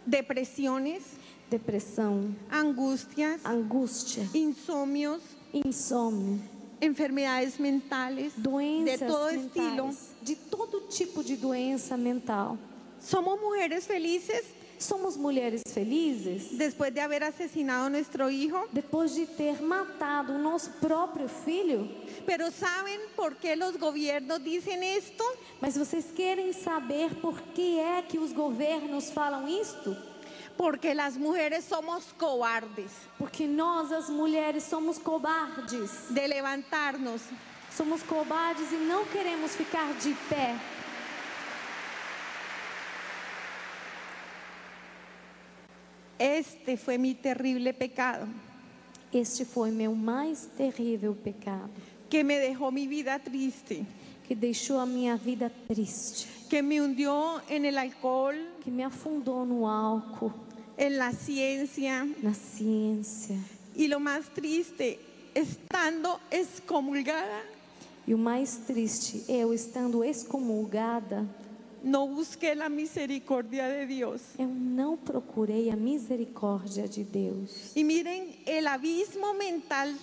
S1: depresiones,
S2: depressão,
S1: angustias,
S2: angústia,
S1: insomnios,
S2: insônia,
S1: enfermedades mentales,
S2: doenças
S1: de todo
S2: mentais,
S1: estilo.
S2: de todo tipo de doença mental.
S1: Somos mujeres felices
S2: Somos mulheres felizes
S1: después de haber asesinado a nuestro hijo,
S2: depois de ter matado o nosso próprio filho.
S1: pero ¿saben por qué los gobiernos dicen esto?
S2: Mas vocês querem saber por que é que os governos falam isto?
S1: Porque las mujeres somos cobardes
S2: Porque nós, as mulheres, somos cobardes.
S1: de levantarnos.
S2: Somos cobardes e não queremos ficar de pé.
S1: Este fue mi terrible pecado,
S2: Este foi meu mais terrível pecado,
S1: que me dejó mi vida triste,
S2: que deixou a minha vida triste,
S1: que me hundió en el alcohol,
S2: que me afundou no álcool,
S1: en la ciencia,
S2: na ciência.
S1: y lo más triste, estando excomulgada,
S2: E o mais triste, eu estando excomulgada,
S1: no busqué la misericordia de Dios.
S2: eu não procurei a misericórdia de Deus.
S1: Y miren el abismo mental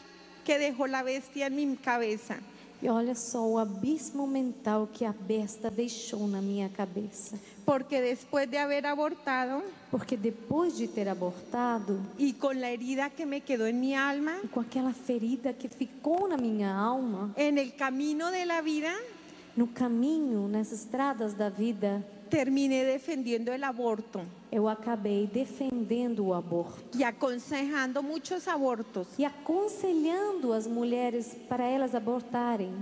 S1: que dejó la bestia en mi cabeza.
S2: E olha só o abismo mental que a besta deixou na minha cabeça.
S1: Porque después de haber abortado
S2: Porque depois de ter abortado,
S1: y con la herida que me quedó en mi alma,
S2: e com aquela ferida que ficou na minha alma,
S1: en el camino de la vida,
S2: no caminho, nas estradas da vida,
S1: terminé defendiendo el aborto
S2: eu acabei defendendo o aborto
S1: y aconsejando muchos abortos.
S2: e aconselhando as mulheres para elas abortarem.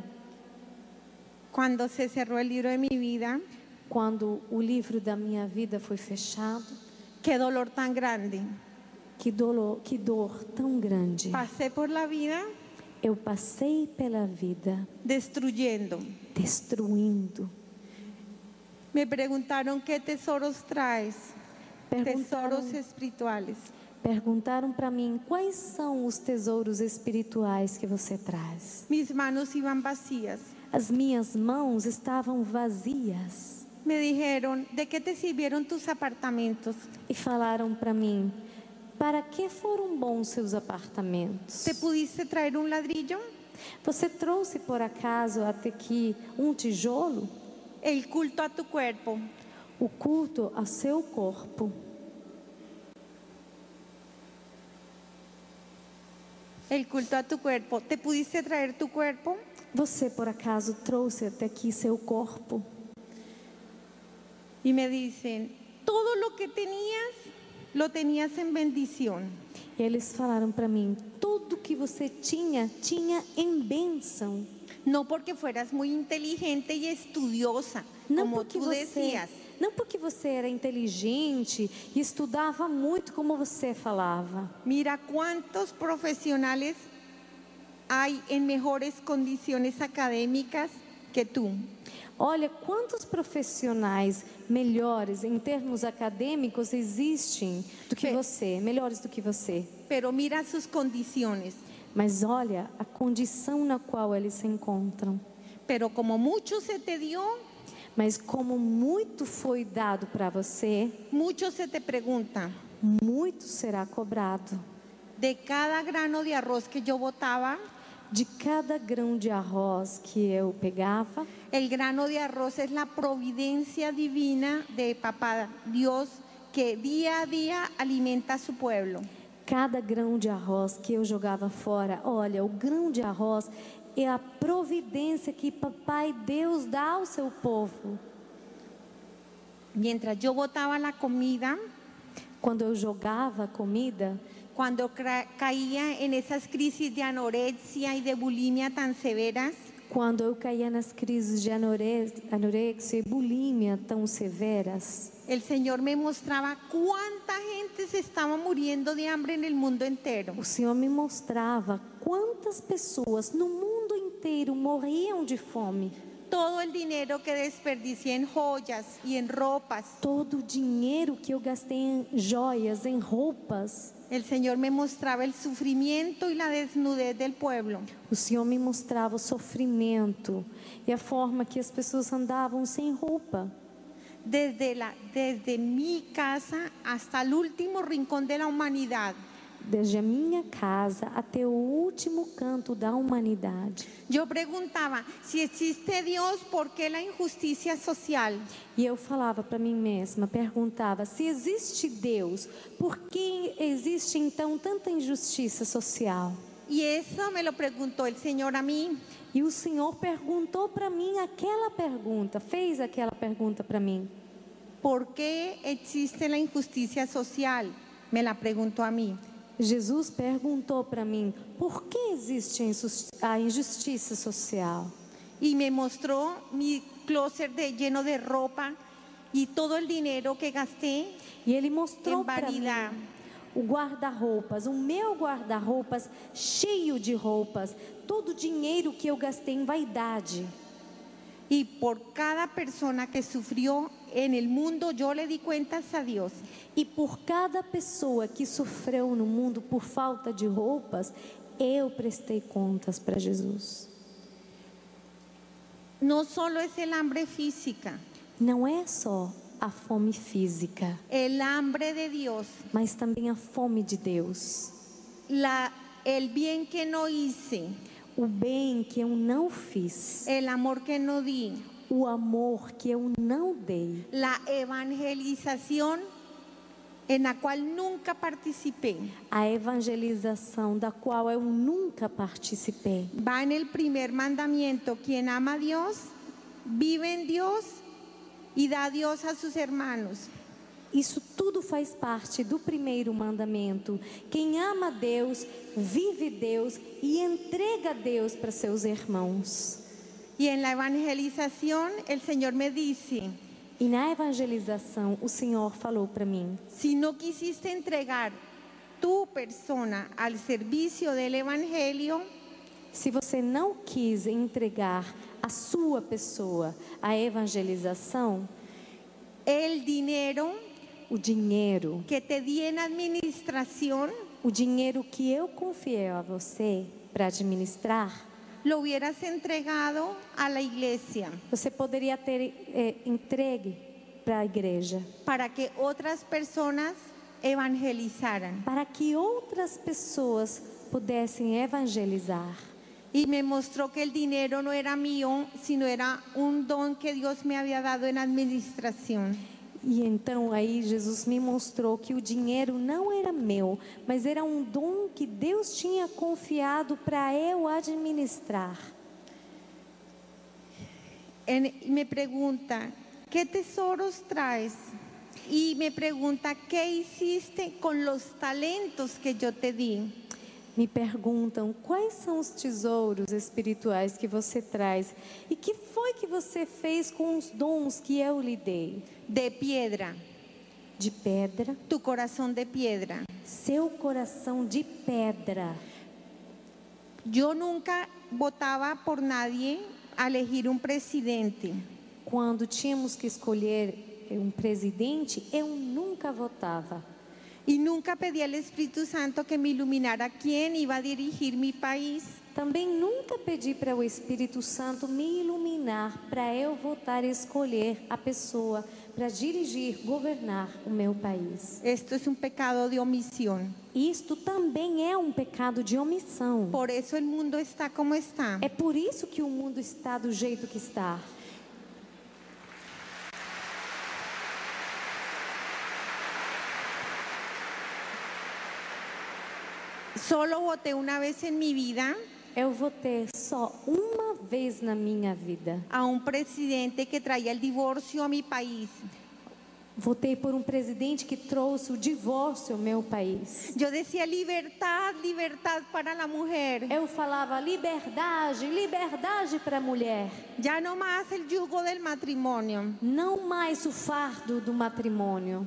S1: Cuando se cerró el libro de mi vida,
S2: Quando o livro da minha vida foi fechado,
S1: qué dolor tan grande.
S2: que dor tão grande.
S1: Pasé por la vida
S2: Eu passei pela vida
S1: destruyendo.
S2: destruindo.
S1: Me preguntaron qué tesoros traes,
S2: Perguntaram,
S1: tesoros espirituales.
S2: perguntaram para mim quais são os tesouros espirituais que você traz.
S1: Mis manos iban vacías.
S2: As minhas mãos estavam vazias
S1: Me dijeron, ¿de qué te sirvieron tus apartamentos?
S2: e falaram para mim: para que foram bons seus apartamentos?
S1: ¿Te pudiste traer un ladrillo?
S2: Você trouxe por acaso até aqui um tijolo?
S1: El culto a tu cuerpo.
S2: O culto a seu corpo.
S1: El culto a tu cuerpo. ¿Te pudiste traer tu cuerpo?
S2: Você por acaso trouxe até aqui seu corpo?
S1: Y me dicen, todo lo que tenías, lo tenías en bendición.
S2: E eles falaram para mim: tudo que você tinha em bênção.
S1: No porque fueras muy inteligente y estudiosa,
S2: Não
S1: como
S2: porque
S1: tú decías.
S2: não porque você era inteligente e estudava muito como você falava.
S1: Mira cuántos profesionales hay en mejores condiciones académicas que tú.
S2: Olha quantos profissionais melhores em termos acadêmicos existem do que você, melhores do que você.
S1: Pero mira sus condiciones.
S2: Mas olha a condição na qual eles se encontram.
S1: Pero como mucho se te dio,
S2: Mas como muito foi dado para você,
S1: mucho se te pregunta.
S2: muito será cobrado.
S1: De cada grano de arroz que yo botaba,
S2: De cada grão de arroz que eu pegava,
S1: el grano de arroz es la providencia divina de Papá Dios que día a día alimenta a su pueblo.
S2: cada grão de arroz que eu jogava fora, olha, o grão de arroz é a providência que Papai Deus dá ao seu povo.
S1: Mientras yo botaba la comida,
S2: Quando eu jogava a comida,
S1: cuando caía en esas crisis de anorexia y de bulimia tan severas,
S2: quando eu caía nas crises de anorexia e bulimia tão severas,
S1: el Señor me mostraba cuánta gente se estaba muriendo de hambre en el mundo entero.
S2: o Senhor me mostrava quantas pessoas no mundo inteiro morriam de fome.
S1: Todo el dinero que desperdicié en joyas y en ropas,
S2: Todo o dinheiro que eu gastei em joias, em roupas,
S1: el Señor me mostraba el sufrimiento y la desnudez del pueblo.
S2: o Senhor me mostrava o sofrimento e a forma que as pessoas andavam sem roupa.
S1: desde mi casa hasta el último rincón de la humanidad.
S2: Desde a minha casa até o último canto da humanidade.
S1: Yo preguntaba, si existe Dios, ¿por qué la injusticia social?
S2: E eu falava para mim mesma, perguntava, se existe Deus, por que existe então tanta injustiça social?
S1: Y eso me lo preguntó el Señor a mí.
S2: E o Senhor perguntou para mim aquela pergunta, fez aquela pergunta para mim.
S1: ¿Por qué existe la injusticia social? Me la preguntó a mí.
S2: Jesus perguntou para mim, por que existe a injustiça social?
S1: Y me mostró mi closet lleno de ropa y todo el dinero que gasté
S2: E ele mostrou
S1: en
S2: para mim
S1: vanidad.
S2: o guarda-roupas, o meu guarda-roupas cheio de roupas, todo o dinheiro que eu gastei em vaidade.
S1: Y por cada persona que sufrió en el mundo, yo le di cuentas a Dios.
S2: E por cada pessoa que sofreu no mundo por falta de roupas, eu prestei contas para Jesus.
S1: No solo es el hambre física,
S2: Não é só a fome física,
S1: el hambre de Dios,
S2: mas também a fome de Deus.
S1: el bien que no hice,
S2: O bem que eu não fiz,
S1: el amor que no di,
S2: o amor que eu não dei,
S1: la evangelización en la cual nunca participé.
S2: a evangelização da qual eu nunca participei.
S1: Va en el primer mandamiento: quien ama a Dios, vive en Dios y da a Dios a sus hermanos.
S2: Isso tudo faz parte do primeiro mandamento. Quem ama a Deus, vive Deus e entrega a Deus para seus irmãos.
S1: Y en la evangelización el Señor me dice:
S2: E na evangelização, o Senhor falou para mim,
S1: si no quisiste entregar tu persona al servicio del evangelio,
S2: se você não quis entregar a sua pessoa à evangelização,
S1: el dinero
S2: o dinheiro
S1: que te di en administración
S2: o dinheiro que eu confiei a você para administrar,
S1: lo hubieras entregado a la iglesia
S2: você poderia ter entregue para a igreja,
S1: para que otras personas evangelizaran.
S2: para que outras pessoas pudessem evangelizar.
S1: Y me mostró que el dinero no era mío, sino era un don que Dios me había dado en administración.
S2: E então aí Jesus me mostrou que o dinheiro não era meu, mas era um dom que Deus tinha confiado para eu administrar.
S1: Me pregunta, ¿qué tesoros traes? Y me pregunta, ¿qué hiciste con los talentos que yo te di?
S2: Me perguntam quais são os tesouros espirituais que você traz e que foi que você fez com os dons que eu lhe dei.
S1: De piedra,
S2: De pedra,
S1: tu corazón de piedra.
S2: seu coração de pedra.
S1: Yo nunca votaba por nadie a elegir un presidente.
S2: Quando tínhamos que escolher um presidente, eu nunca votava.
S1: Y nunca pedí al Espíritu Santo que me iluminara quién iba a dirigir mi país.
S2: Também nunca pedi para o Espírito Santo me iluminar para eu votar e escolher a pessoa para dirigir, governar o meu país.
S1: Esto es un pecado de omisión.
S2: Isto também é um pecado de omissão.
S1: Por eso el mundo está como está.
S2: É por isso que o mundo está do jeito que está.
S1: Solo voté una vez en mi vida
S2: Eu votei só uma vez na minha vida.
S1: a un presidente que traía el divorcio a mi país.
S2: Votei por um presidente que trouxe o divórcio ao meu país.
S1: Yo decía libertad, libertad para la mujer.
S2: Eu falava liberdade, liberdade para a mulher.
S1: Ya no más el yugo del matrimonio.
S2: Não mais o fardo do matrimônio.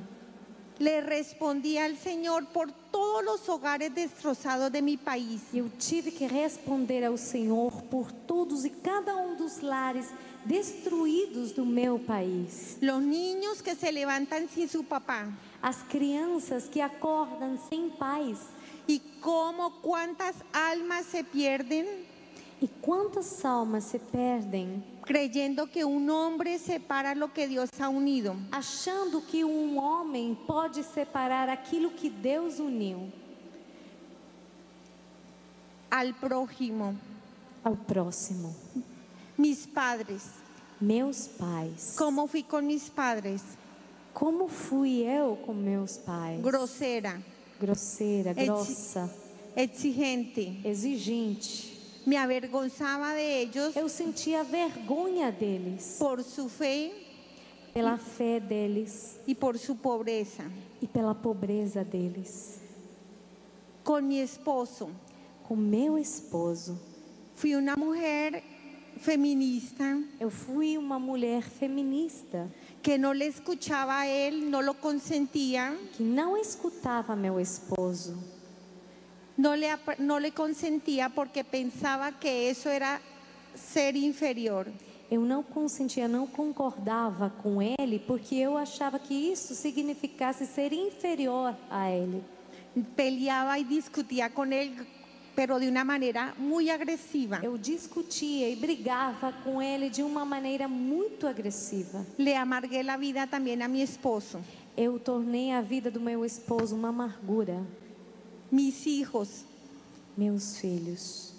S1: Le respondí al Señor por todos los hogares destrozados de mi país.
S2: Eu tive que responder ao Senhor por todos e cada um dos lares destruídos do meu país.
S1: Los niños que se levantan sin su papá.
S2: As crianças que acordam sem pais.
S1: Y cuántas almas se pierden
S2: E quantas almas se perdem
S1: creyendo que un hombre separa lo que Dios ha unido.
S2: achando que um homem pode separar aquilo que Deus uniu.
S1: Al prójimo,
S2: Ao próximo.
S1: mis padres.
S2: Meus pais.
S1: ¿Cómo fui con mis padres?
S2: Como fui eu com meus pais?
S1: Grosera,
S2: Grosseira,
S1: Exi-
S2: grossa,
S1: exigente.
S2: exigente.
S1: Me avergonzaba de ellos
S2: Eu sentia vergonha deles,
S1: por su fe
S2: pela fé deles
S1: y por su pobreza.
S2: e pela pobreza deles.
S1: Con mi esposo,
S2: Com meu esposo,
S1: fui una mujer feminista
S2: eu fui uma mulher feminista
S1: que no le escuchaba a él, no lo consentía,
S2: que não escutava meu esposo,
S1: no le consentía porque pensaba que eso era ser inferior.
S2: eu não consentia, não concordava com ele, porque eu achava que isso significasse ser inferior a ele.
S1: Peleaba y discutía con él, pero de una manera muy agresiva.
S2: Eu discutia e brigava com ele de uma maneira muito agressiva.
S1: Le amargué la vida también a mi esposo.
S2: Eu tornei a vida do meu esposo uma amargura.
S1: Mis hijos,
S2: Meus filhos,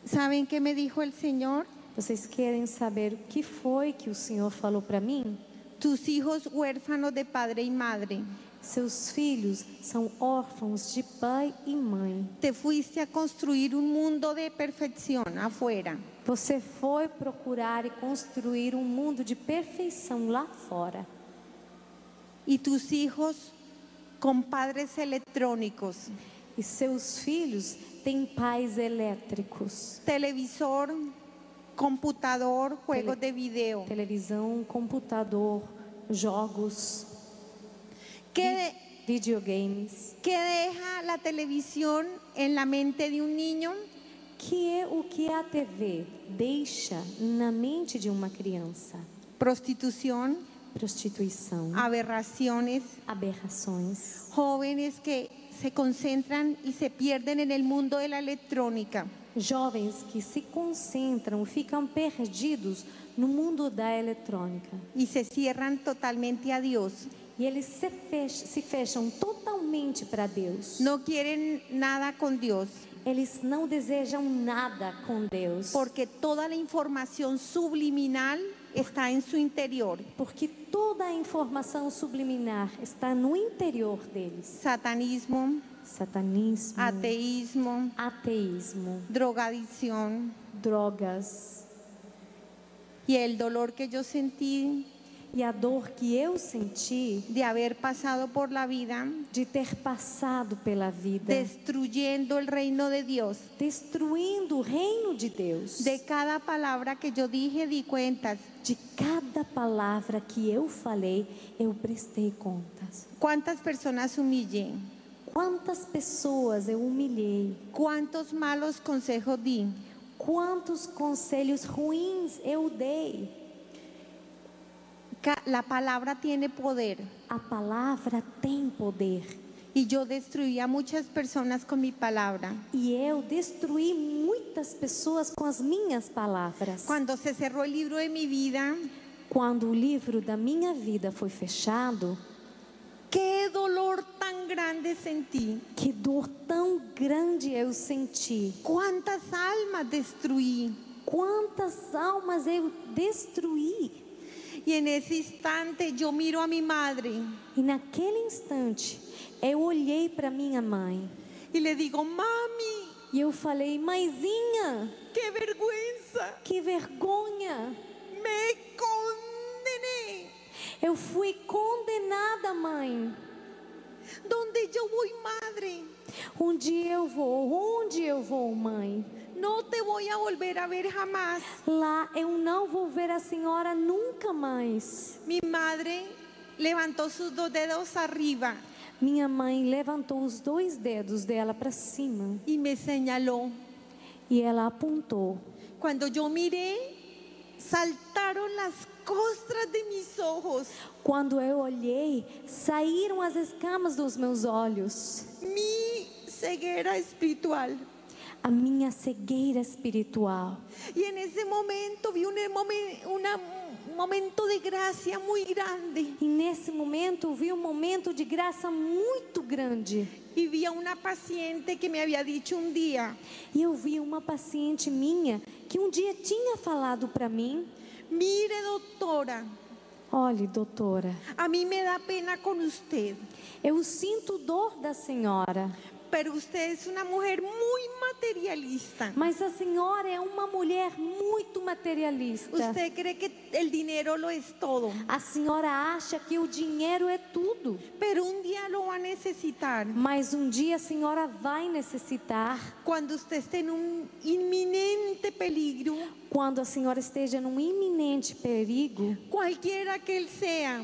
S1: ¿saben qué me dijo el Señor?
S2: vocês querem saber o que foi que o Senhor falou para mim?
S1: Tus hijos huérfanos de padre y madre.
S2: Seus filhos são órfãos de pai e mãe.
S1: Te fuiste a construir un mundo de perfección afuera.
S2: Você foi procurar e construir um mundo de perfeição lá fora.
S1: Y tus hijos con padres electrónicos,
S2: E seus filhos têm pais elétricos.
S1: televisor, computador, juegos de video.
S2: Televisão, computador, jogos,
S1: ¿Qué,
S2: videogames.
S1: qué deja la televisión en la mente de un niño?
S2: Que é o que a TV deixa na mente de uma criança?
S1: Prostitución,
S2: Prostituição,
S1: aberraciones,
S2: aberrações,
S1: jóvenes que se concentran y se pierden en el mundo de la electrónica.
S2: jovens que se concentram, ficam perdidos no mundo da eletrônica.
S1: Y se cierran totalmente a Dios.
S2: E eles se fecham totalmente para Deus.
S1: No quieren nada con Dios,
S2: Eles não desejam nada com Deus.
S1: porque toda la información subliminal está en su interior.
S2: Porque toda a informação subliminar está no interior deles.
S1: Satanismo,
S2: Satanismo,
S1: ateísmo,
S2: ateísmo,
S1: drogadicción.
S2: drogas.
S1: Y el dolor que yo sentí
S2: E a dor que eu senti
S1: de haber pasado por la vida
S2: de ter passado pela vida,
S1: destruyendo el reino de Dios.
S2: destruindo o reino de Deus.
S1: De cada palabra que yo dije di cuentas.
S2: De cada palavra que eu falei, eu prestei contas.
S1: ¿Cuántas personas humillé?
S2: Quantas pessoas eu humilhei?
S1: ¿Cuántos malos consejos di?
S2: Quantos conselhos ruins eu dei?
S1: La palabra tiene poder.
S2: A palavra tem poder.
S1: Y yo destruí a muchas personas con mi palabra.
S2: E eu destruí muitas pessoas com as minhas palavras.
S1: Cuando se cerró el libro de mi vida,
S2: Quando o livro da minha vida foi fechado,
S1: qué dolor tan grande sentí.
S2: que dor tão grande eu senti.
S1: ¿Cuántas almas destruí?
S2: Quantas almas eu destruí.
S1: Y en ese instante yo miro a mi madre
S2: E naquele instante, eu olhei para minha mãe
S1: y le digo, mami,
S2: e eu falei: mãezinha,
S1: qué vergüenza,
S2: que vergonha.
S1: me condené.
S2: Eu fui condenada, mãe.
S1: ¿Dónde yo voy, madre?
S2: Onde eu vou? Onde eu vou, mãe?
S1: No te voy a volver a ver jamás.
S2: Lá eu não vou ver a senhora nunca mais.
S1: Mi madre levantó sus dos dedos arriba
S2: Minha mãe levantou os 2 dedos dela para cima
S1: y me señaló.
S2: e ela apontou.
S1: Cuando yo miré, saltaron las costras de mis ojos.
S2: Quando eu olhei, saíram as escamas dos meus olhos.
S1: Mi ceguera espiritual.
S2: a minha cegueira espiritual.
S1: Y en ese momento vi un momento de gracia muy grande.
S2: E nesse momento vi um momento de graça muito grande.
S1: Y vi a una paciente que me había dicho un día:
S2: E eu vi uma paciente minha que um dia tinha falado para mim:
S1: mire, doctora,
S2: olhe, doutora,
S1: a mí me da pena con usted,
S2: eu sinto dor da senhora,
S1: pero usted es una mujer muy materialista.
S2: mas a senhora é uma mulher muito materialista.
S1: Usted cree que el dinero lo es todo,
S2: A senhora acha que o dinheiro é tudo,
S1: pero un día lo va a necesitar.
S2: mas um dia a senhora vai necessitar.
S1: Cuando usted esté en un inminente peligro,
S2: Quando a senhora esteja num iminente perigo,
S1: cualquiera que él sea,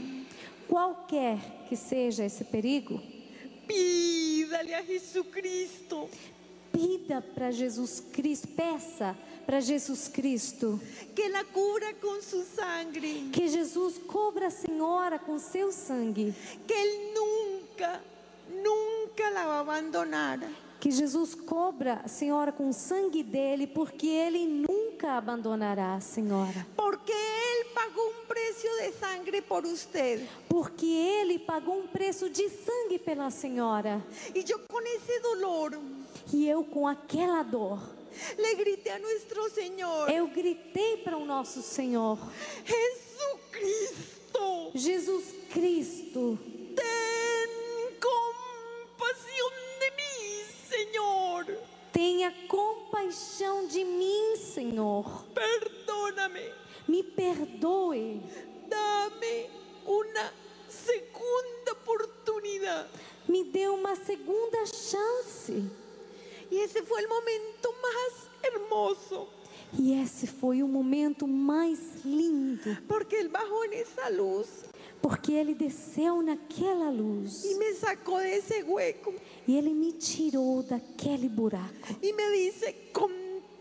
S2: qualquer que seja esse perigo,
S1: pídale a Jesucristo
S2: pida para Jesus Cristo, peça para Jesus Cristo
S1: que la cubra con su sangre,
S2: que Jesus cubra a senhora com seu sangue,
S1: que él nunca, nunca la va a abandonar,
S2: que Jesus cobra a senhora com o sangue dele, porque ele nunca abandonará a senhora,
S1: porque él pagó un precio de sangre por usted.
S2: porque ele pagou um preço de sangue pela senhora.
S1: Y yo con ese dolor
S2: E eu, com aquela dor,
S1: le grité a nuestro Señor:
S2: eu gritei para o nosso Senhor:
S1: Jesucristo,
S2: Jesus Cristo,
S1: ten compasión de mí, Señor.
S2: tenha compaixão de mim, Senhor.
S1: Perdóname,
S2: Me perdoe,
S1: dame una segunda oportunidad.
S2: me dê uma segunda chance.
S1: Y ese fue el momento más hermoso,
S2: E esse foi o momento mais lindo,
S1: porque Él bajó en esa luz
S2: porque ele desceu naquela luz
S1: y me sacó de ese hueco
S2: e ele me tirou daquele buraco.
S1: y me dice con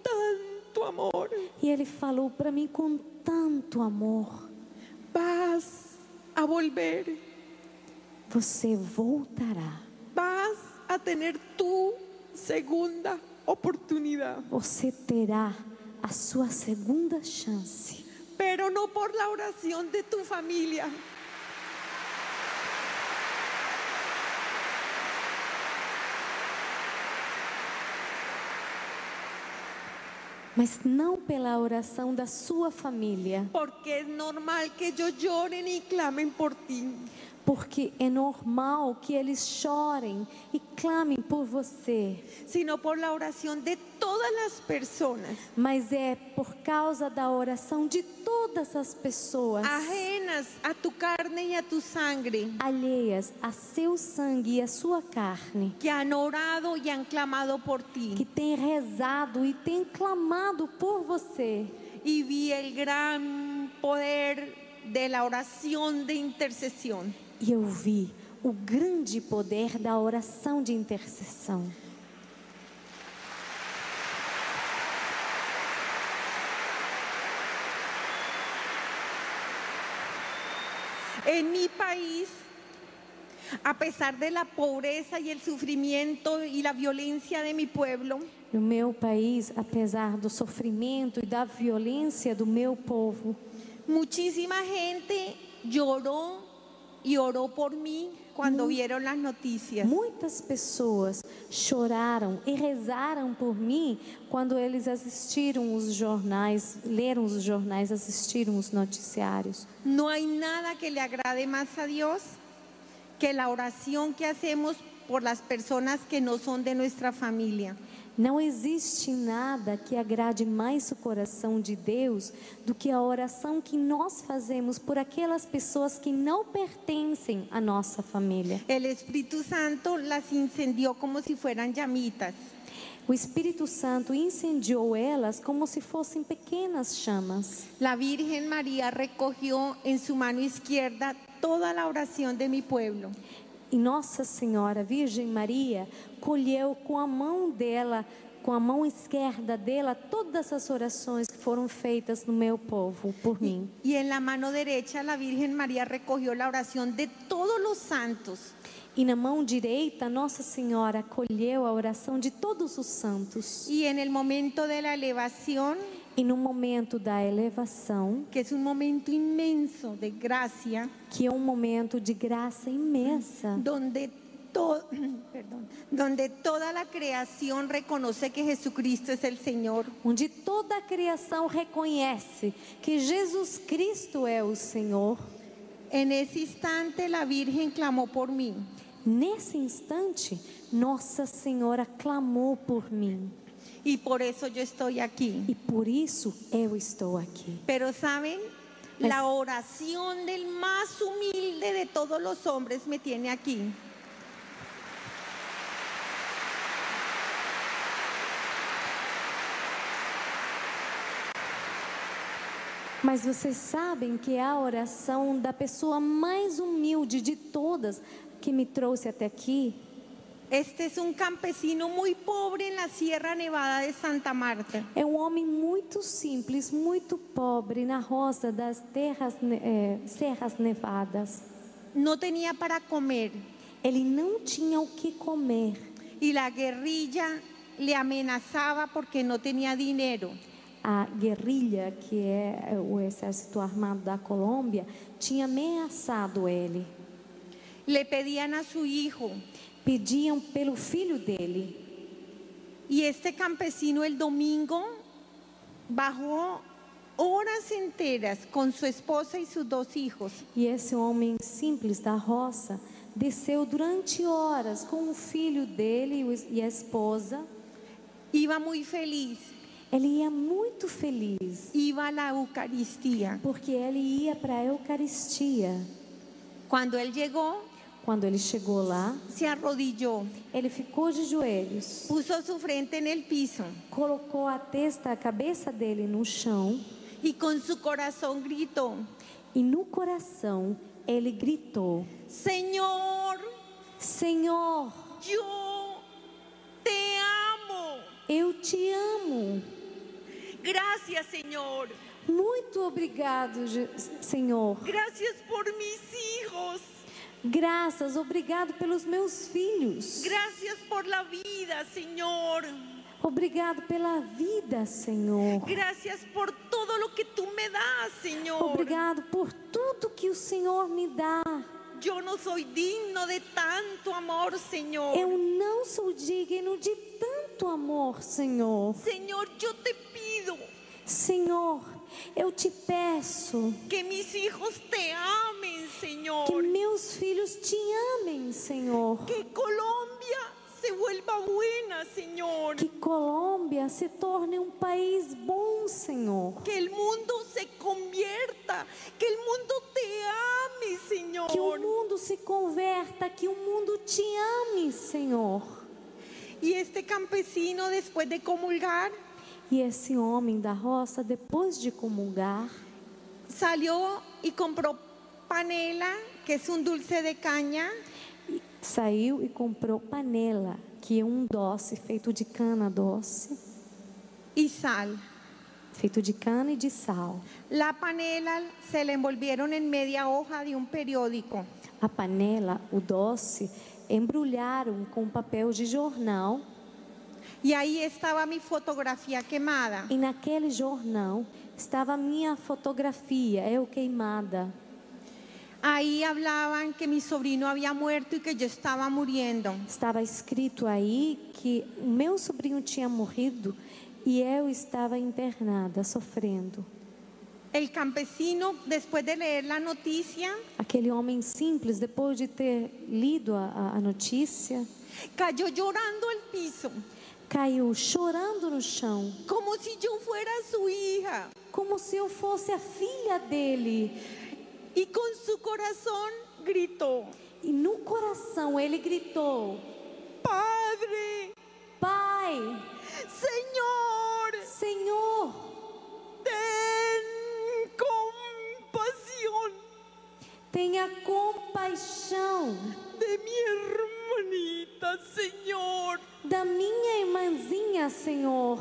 S1: tanto amor:
S2: E ele falou para mim com tanto amor:
S1: vas a volver,
S2: você voltará,
S1: vas a tener tu segunda oportunidad,
S2: você terá a sua segunda chance,
S1: pero no por la oración de tu familia,
S2: mas não pela oração da sua família,
S1: porque es normal que ellos lloren y clamen por ti,
S2: porque é normal que eles chorem e clamem por você,
S1: sino por la oración de todas las personas
S2: mas é por causa da oração de todas as pessoas
S1: ajenas a tu carne y a tu sangre,
S2: alheias a seu sangue e a sua carne,
S1: que han orado y han clamado por
S2: que
S1: ti.
S2: têm rezado e têm clamado por você.
S1: Y vi el gran poder de la oración de intercesión.
S2: E eu vi o grande poder da oração de intercessão.
S1: En mi país, a pesar de la pobreza y el sufrimiento y la violencia de mi pueblo,
S2: No meu país, apesar do sofrimento e da violência do meu povo,
S1: muchísima gente lloró y oró por mí cuando vieron las noticias.
S2: muitas pessoas choraram e rezaram por mim quando eles assistiram os jornais, leram os jornais, assistiram os noticiários.
S1: No hay nada que le agrade más a Dios que la oración que hacemos por las personas que no son de nuestra familia.
S2: Não existe nada que agrade mais o coração de Deus do que a oração que nós fazemos por aquelas pessoas que não pertencem à nossa família.
S1: El Espíritu Santo las incendió como si fueran llamitas.
S2: O Espírito Santo incendiou elas como se fossem pequenas chamas.
S1: La Virgen María recogió en su mano izquierda toda la oración de mi pueblo.
S2: E Nossa Senhora, Virgem Maria, colheu com a mão dela com a mão esquerda dela todas as orações que foram feitas no meu povo por mim.
S1: Y en la mano derecha la Virgen María recogió la oración de todos los santos.
S2: E na mão direita, Nossa Senhora acolheu a oração de todos os santos.
S1: Y en el momento de la elevación,
S2: E no momento da elevação,
S1: que es un momento inmenso de gracia,
S2: que é um momento de graça imensa,
S1: donde toda la creación reconoce que Jesucristo es el Señor.
S2: onde toda a criação reconhece que Jesus Cristo é o Senhor.
S1: En ese instante la Virgen clamó por mí.
S2: Nesse instante, Nossa Senhora clamou por mim.
S1: Y por eso yo estoy aquí.
S2: E por isso eu estou aqui.
S1: Pero saben,
S2: Mas-
S1: la oración del más humilde de todos los hombres me tiene aquí.
S2: Mas vocês sabem que é a oração da pessoa mais humilde de todas que me trouxe até aqui.
S1: Este es un campesino muy pobre en la Sierra Nevada de Santa Marta.
S2: É um homem muito simples, muito pobre na roça das Serras Nevadas.
S1: No tenía para comer
S2: Ele não tinha o que comer.
S1: y la guerrilla le amenazaba porque no tenía dinero.
S2: A guerrilha, que é o exército armado da Colômbia, tinha ameaçado ele.
S1: Le pedían a su hijo.
S2: Pediam pelo filho dele.
S1: Y este campesino el domingo bajó horas enteras con su esposa y sus 2 hijos.
S2: E esse homem simples da roça desceu durante horas com o filho dele e a esposa.
S1: Iba muy feliz.
S2: Ele ia muito feliz,
S1: Iba a la Eucaristía.
S2: porque ele ia para a Eucaristia.
S1: Cuando él llegó,
S2: Quando ele chegou lá,
S1: se arrodilló,
S2: ele ficou de joelhos,
S1: puso su frente en el piso
S2: colocou a cabeça dele no chão
S1: y con su corazón gritó:
S2: e no coração ele gritou:
S1: Señor,
S2: Senhor,
S1: yo te amo.
S2: eu te amo.
S1: Gracias, Señor.
S2: Muito obrigado, Senhor.
S1: Gracias por mis hijos.
S2: Graças, obrigado pelos meus filhos.
S1: Gracias por la vida, Señor.
S2: Obrigado pela vida, Senhor.
S1: Gracias por todo lo que tú me das, Señor.
S2: Obrigado por tudo que o Senhor me dá.
S1: Yo no soy digno de tanto amor, Señor.
S2: Eu não sou digno de tanto amor, Senhor.
S1: Señor, yo te pido
S2: Senhor, eu te peço
S1: que mis hijos te amen,
S2: que
S1: Señor.
S2: meus filhos te amem, Senhor.
S1: Que Colombia se vuelva buena, Señor.
S2: Que Colômbia se torne um país bom, Senhor.
S1: Que el mundo se convierta. Que el mundo te ame, Señor.
S2: Que o mundo se converta, que o mundo te ame, Senhor.
S1: Y este campesino, después de comulgar,
S2: E esse homem da roça, depois de comungar,
S1: salió y compró panela, que es un dulce de caña,
S2: saiu e comprou panela, que é um doce feito de cana doce,
S1: y sal.
S2: feito de cana e de sal.
S1: La panela se le envolvieron en media hoja de un periódico.
S2: A panela, o doce, embrulharam com papel de jornal.
S1: Y ahí estaba mi fotografía quemada.
S2: E naquele jornal estava a minha fotografia, eu queimada.
S1: Ahí hablaban que mi sobrino había muerto y que yo estaba muriendo.
S2: Estava escrito aí que o meu sobrinho tinha morrido e eu estava internada, sofrendo.
S1: El campesino, después de leer la noticia,
S2: Aquele homem simples, depois de ter lido a notícia,
S1: cayó llorando al piso,
S2: caiu chorando no chão,
S1: como si yo fuera su hija.
S2: como se eu fosse a filha dele.
S1: Y con su corazón gritó:
S2: E no coração ele gritou:
S1: Padre,
S2: Pai,
S1: Señor,
S2: Senhor,
S1: ten compasión
S2: tenha compaixão
S1: de mi hermanita. hermanita, Señor.
S2: da minha irmãzinha, Senhor.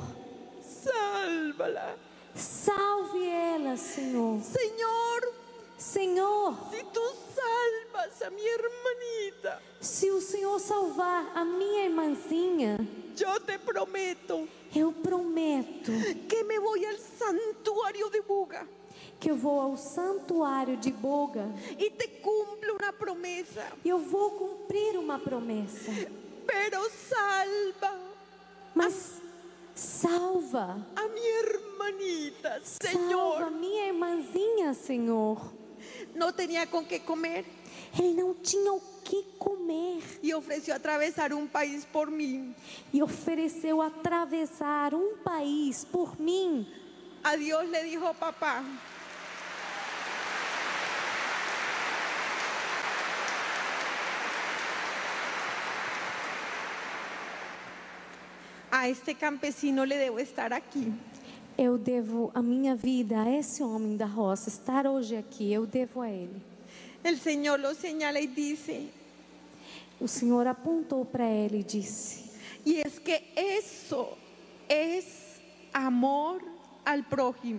S1: Sálvala.
S2: Salve ela, Senhor.
S1: Señor,
S2: Senhor,
S1: si tú salvas a mi hermanita,
S2: se o Senhor salvar a minha irmãzinha,
S1: yo te prometo
S2: eu prometo
S1: que me voy al santuario de Buga
S2: que eu vou ao santuário de Boga
S1: y te cumplo una promesa.
S2: e eu vou cumprir uma promessa.
S1: Pero salva
S2: Mas salva,
S1: a mi hermanita,
S2: salva
S1: Señor.
S2: minha irmãzinha, Senhor.
S1: No tenía con qué comer
S2: Ele não tinha o que comer
S1: y ofreció atravesar un país por mí.
S2: e ofereceu atravessar um país por mim.
S1: A Dios le dijo papá: a este campesino le debo estar aquí.
S2: Eu devo a minha vida a esse homem da roça, estar hoje aqui, eu devo a ele.
S1: El Señor lo señala y dice:
S2: O Senhor apontou para ele e disse:
S1: y es que eso es amor al prójimo.